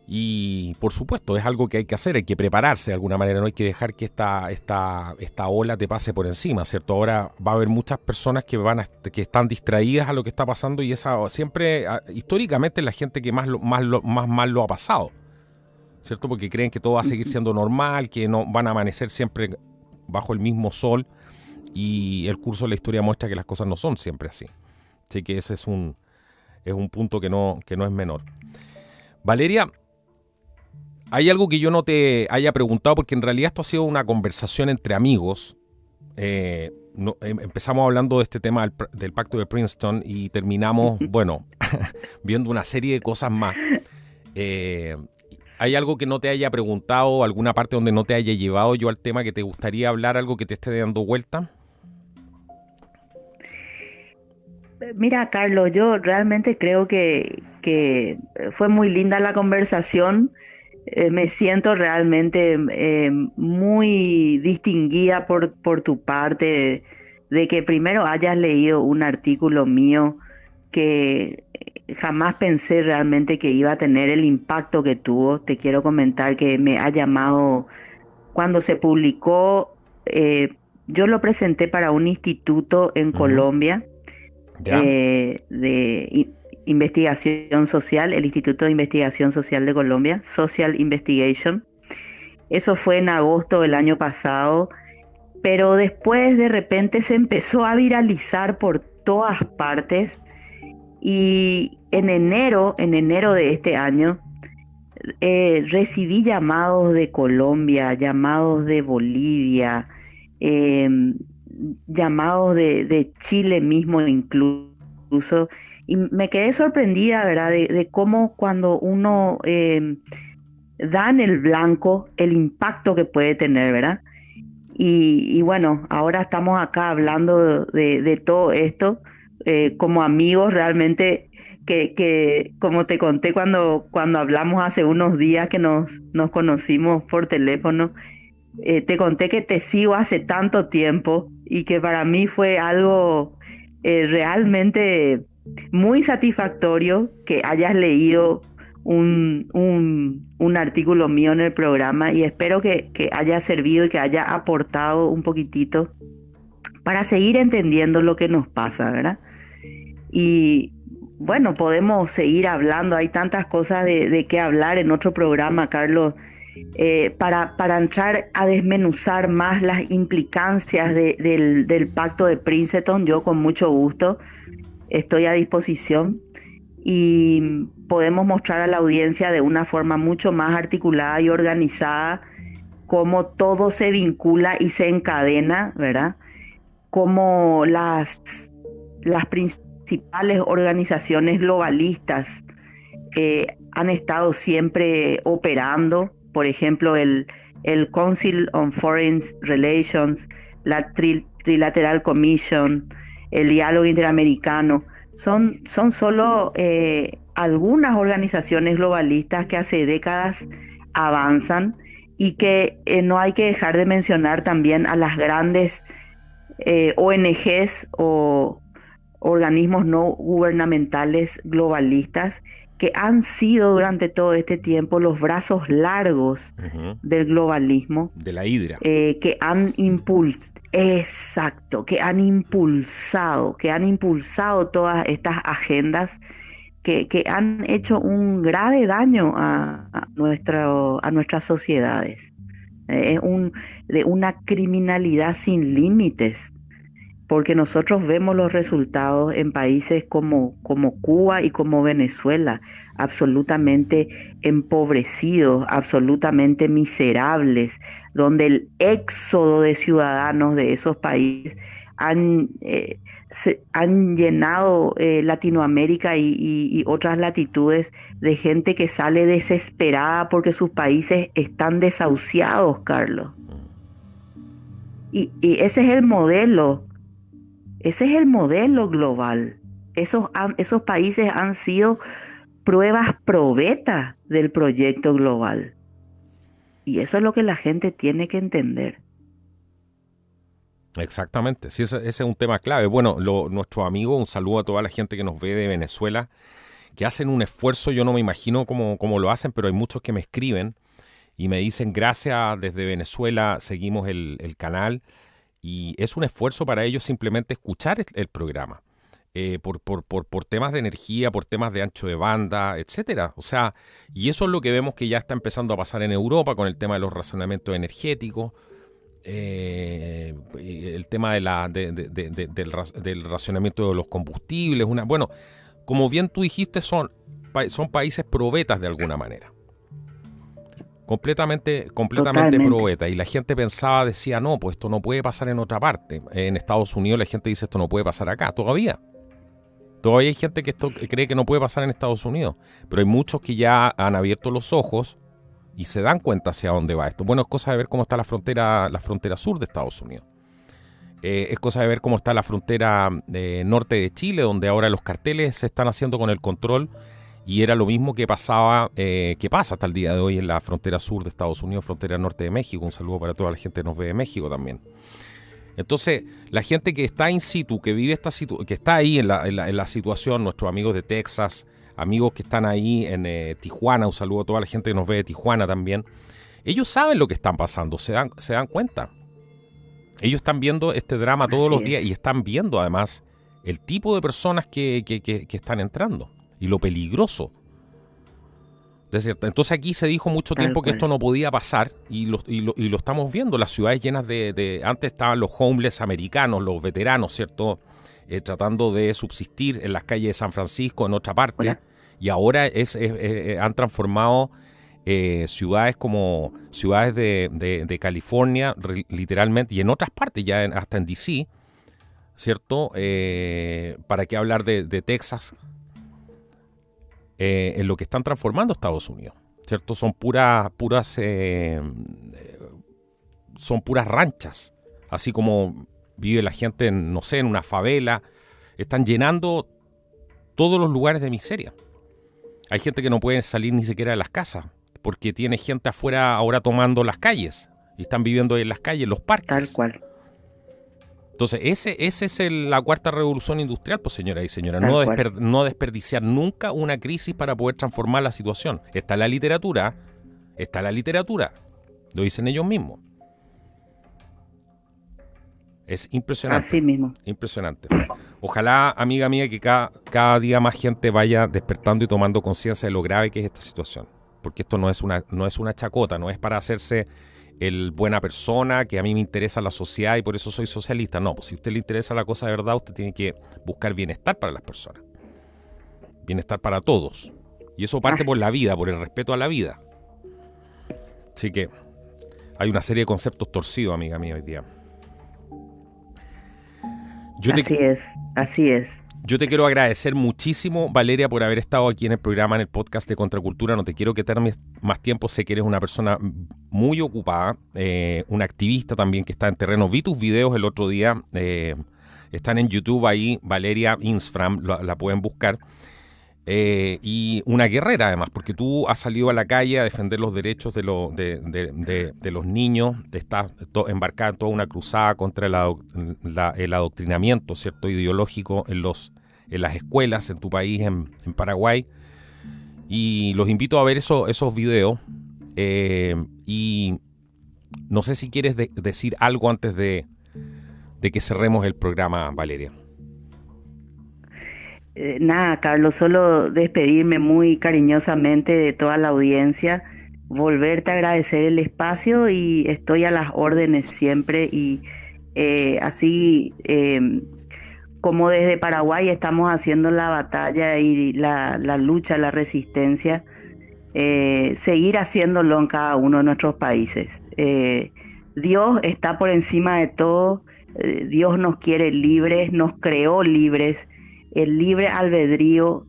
Y por supuesto, es algo que hay que hacer, hay que prepararse de alguna manera, no hay que dejar que esta ola te pase por encima, ¿cierto? Ahora va a haber muchas personas que están distraídas a lo que está pasando y esa siempre, históricamente, es la gente que más mal lo ha pasado, ¿cierto? Porque creen que todo va a seguir siendo normal, que no van a amanecer siempre bajo el mismo sol, y el curso de la historia muestra que las cosas no son siempre así. Así que ese es un punto que no es menor. Valeria, hay algo que yo no te haya preguntado, porque en realidad esto ha sido una conversación entre amigos. Empezamos hablando de este tema del pacto de Princeton y terminamos, bueno, viendo una serie de cosas más. ¿Hay algo que no te haya preguntado, alguna parte donde no te haya llevado yo al tema que te gustaría hablar, algo que te esté dando vuelta? Mira, Carlos, yo realmente creo que fue muy linda la conversación. Me siento realmente muy distinguida por tu parte de que primero hayas leído un artículo mío que jamás pensé realmente que iba a tener el impacto que tuvo. Te quiero comentar que me ha llamado cuando se publicó. Yo lo presenté para un instituto en Colombia de investigación social, el Instituto de Investigación Social de Colombia, Social Investigation. Eso fue en agosto del año pasado, pero después de repente se empezó a viralizar por todas partes y en enero de este año recibí llamados de Colombia, llamados de Bolivia, llamados de Chile mismo incluso, y me quedé sorprendida, ¿verdad? De cómo cuando uno da en el blanco el impacto que puede tener, ¿verdad? Y bueno, ahora estamos acá hablando de todo esto como amigos realmente, que como te conté cuando hablamos hace unos días que nos conocimos por teléfono. Te conté que te sigo hace tanto tiempo y que para mí fue algo realmente muy satisfactorio que hayas leído un artículo mío en el programa, y espero que haya servido y que haya aportado un poquitito para seguir entendiendo lo que nos pasa, ¿verdad? Y bueno, podemos seguir hablando, hay tantas cosas de qué hablar en otro programa, Carlos. para entrar a desmenuzar más las implicancias del pacto de Princeton, yo con mucho gusto estoy a disposición y podemos mostrar a la audiencia de una forma mucho más articulada y organizada cómo todo se vincula y se encadena, ¿verdad? Cómo las principales organizaciones globalistas han estado siempre operando. Por ejemplo, el Council on Foreign Relations, la Trilateral Commission, el Diálogo Interamericano, son solo algunas organizaciones globalistas que hace décadas avanzan, y que no hay que dejar de mencionar también a las grandes ONGs o organismos no gubernamentales globalistas que han sido durante todo este tiempo los brazos largos del globalismo. De la hidra. Que han impulsado todas estas agendas que han hecho un grave daño a nuestras sociedades. De una criminalidad sin límites, porque nosotros vemos los resultados en países como Cuba y como Venezuela, absolutamente empobrecidos, absolutamente miserables, donde el éxodo de ciudadanos de esos países han llenado Latinoamérica y otras latitudes de gente que sale desesperada porque sus países están desahuciados, Carlos. Y ese es el modelo. Ese es el modelo global. Esos países han sido pruebas probetas del proyecto global. Y eso es lo que la gente tiene que entender. Exactamente, sí, ese es un tema clave. Bueno, nuestros amigos, un saludo a toda la gente que nos ve de Venezuela, que hacen un esfuerzo. Yo no me imagino cómo lo hacen, pero hay muchos que me escriben y me dicen gracias desde Venezuela, seguimos el canal. Y es un esfuerzo para ellos simplemente escuchar el programa, por temas de energía, por temas de ancho de banda, etcétera. O sea, y eso es lo que vemos que ya está empezando a pasar en Europa con el tema de los racionamientos energéticos, el tema del racionamiento de los combustibles. Bueno, como bien tú dijiste, son países probetas de alguna manera. Completamente probeta. Y la gente decía, no, pues esto no puede pasar en otra parte. En Estados Unidos la gente dice, esto no puede pasar acá. Todavía hay gente que cree que no puede pasar en Estados Unidos. Pero hay muchos que ya han abierto los ojos y se dan cuenta hacia dónde va esto. Bueno, es cosa de ver cómo está la frontera sur de Estados Unidos. Es cosa de ver cómo está la frontera norte de Chile, donde ahora los carteles se están haciendo con el control. Y era lo mismo que pasa hasta el día de hoy en la frontera sur de Estados Unidos, frontera norte de México. Un saludo para toda la gente que nos ve de México también. Entonces, la gente que está in situ, que vive que está ahí en la situación, nuestros amigos de Texas, amigos que están ahí en Tijuana, un saludo a toda la gente que nos ve de Tijuana también, ellos saben lo que están pasando, se dan cuenta. Ellos están viendo este drama todos los días y están viendo además el tipo de personas que están entrando. Y lo peligroso. Entonces aquí se dijo mucho tiempo que esto no podía pasar y lo estamos viendo. Las ciudades llenas antes estaban los homeless americanos, los veteranos, ¿cierto? Tratando de subsistir en las calles de San Francisco, en otra parte. Hola. Y ahora han transformado ciudades como ciudades de California, literalmente, y en otras partes, ya hasta en D.C., ¿cierto? ¿Para qué hablar de Texas? En lo que están transformando Estados Unidos, ¿cierto? Son puras ranchas, así como vive la gente en una favela. Están llenando todos los lugares de miseria. Hay gente que no puede salir ni siquiera de las casas porque tiene gente afuera ahora tomando las calles y están viviendo en las calles, en los parques. Tal cual. Entonces, ese es la cuarta revolución industrial, pues señoras y señores, no desperdiciar nunca una crisis para poder transformar la situación. Está la literatura, lo dicen ellos mismos. Es impresionante. Así mismo. Impresionante. Ojalá, amiga mía, que cada día más gente vaya despertando y tomando conciencia de lo grave que es esta situación. porque esto no es una chacota, no es para hacerse el buena persona, que a mí me interesa la sociedad y por eso soy socialista. No, pues si a usted le interesa la cosa de verdad, usted tiene que buscar bienestar para las personas. Bienestar para todos. Y eso parte por la vida, por el respeto a la vida. Así que hay una serie de conceptos torcidos, amiga mía, hoy día. Así es. Yo te quiero agradecer muchísimo, Valeria, por haber estado aquí en el programa, en el podcast de Contracultura. No te quiero quitar más tiempo. Sé que eres una persona muy ocupada, una activista también que está en terreno. Vi tus videos el otro día. Están en YouTube ahí, Valeria Insfram, la pueden buscar. Y una guerrera además, porque tú has salido a la calle a defender los derechos de los niños, estás embarcada en toda una cruzada contra el adoctrinamiento, ¿cierto?, ideológico en las escuelas en tu país, en Paraguay. Y los invito a ver esos videos. Y no sé si quieres decir algo antes de que cerremos el programa, Valeria. Nada, Carlos, solo despedirme muy cariñosamente de toda la audiencia, volverte a agradecer el espacio y estoy a las órdenes siempre y así como desde Paraguay estamos haciendo la batalla y la lucha, la resistencia, seguir haciéndolo en cada uno de nuestros países. Dios está por encima de todo, Dios nos quiere libres, nos creó libres. El libre albedrío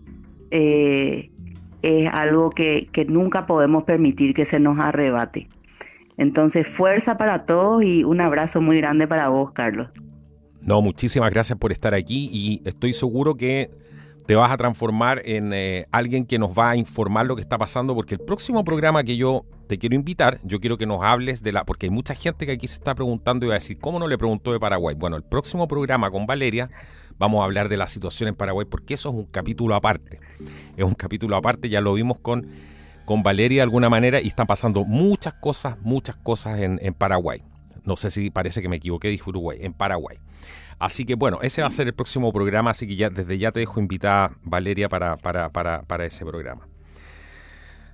es algo que nunca podemos permitir que se nos arrebate. Entonces, fuerza para todos y un abrazo muy grande para vos, Carlos. No, muchísimas gracias por estar aquí y estoy seguro que te vas a transformar en alguien que nos va a informar lo que está pasando, porque el próximo programa que yo te quiero invitar, yo quiero que nos hables porque hay mucha gente que aquí se está preguntando y va a decir, ¿cómo no le preguntó de Paraguay? Bueno, el próximo programa con Valeria vamos a hablar de la situación en Paraguay, porque eso es un capítulo aparte. Es un capítulo aparte, ya lo vimos con Valeria de alguna manera y están pasando muchas cosas en Paraguay. No sé si parece que me equivoqué, dije Uruguay, en Paraguay. Así que bueno, ese va a ser el próximo programa, así que desde ya te dejo invitada, Valeria, para ese programa.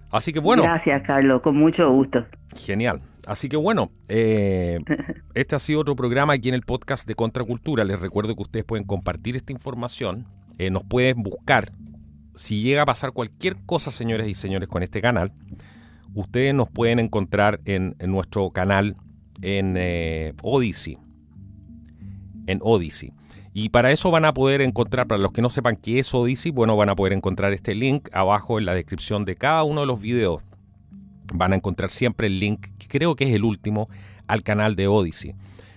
Así que bueno. Gracias, Carlos, con mucho gusto. Genial. Así que bueno, este ha sido otro programa aquí en el podcast de Contracultura. Les recuerdo que ustedes pueden compartir esta información, nos pueden buscar. Si llega a pasar cualquier cosa, señores y señores, con este canal, ustedes nos pueden encontrar en nuestro canal en Odyssey. En Odyssey. Y para eso van a poder encontrar, para los que no sepan qué es Odyssey, bueno, van a poder encontrar este link abajo en la descripción de cada uno de los videos. Van a encontrar siempre el link, que creo que es el último, al canal de Odyssey.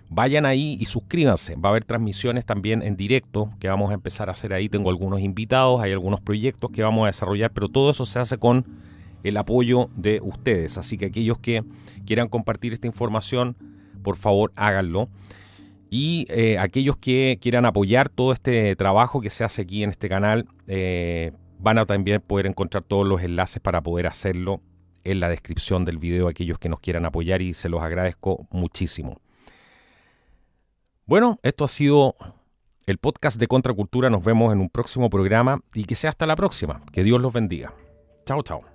Vayan ahí y suscríbanse. Va a haber transmisiones también en directo que vamos a empezar a hacer ahí. Tengo algunos invitados, hay algunos proyectos que vamos a desarrollar, pero todo eso se hace con el apoyo de ustedes. Así que aquellos que quieran compartir esta información, por favor háganlo. Y aquellos que quieran apoyar todo este trabajo que se hace aquí en este canal, van a también poder encontrar todos los enlaces para poder hacerlo en la descripción del video, aquellos que nos quieran apoyar, y se los agradezco muchísimo. Bueno, esto ha sido el podcast de Contracultura. Nos vemos en un próximo programa y que sea hasta la próxima. Que Dios los bendiga. Chao, chao.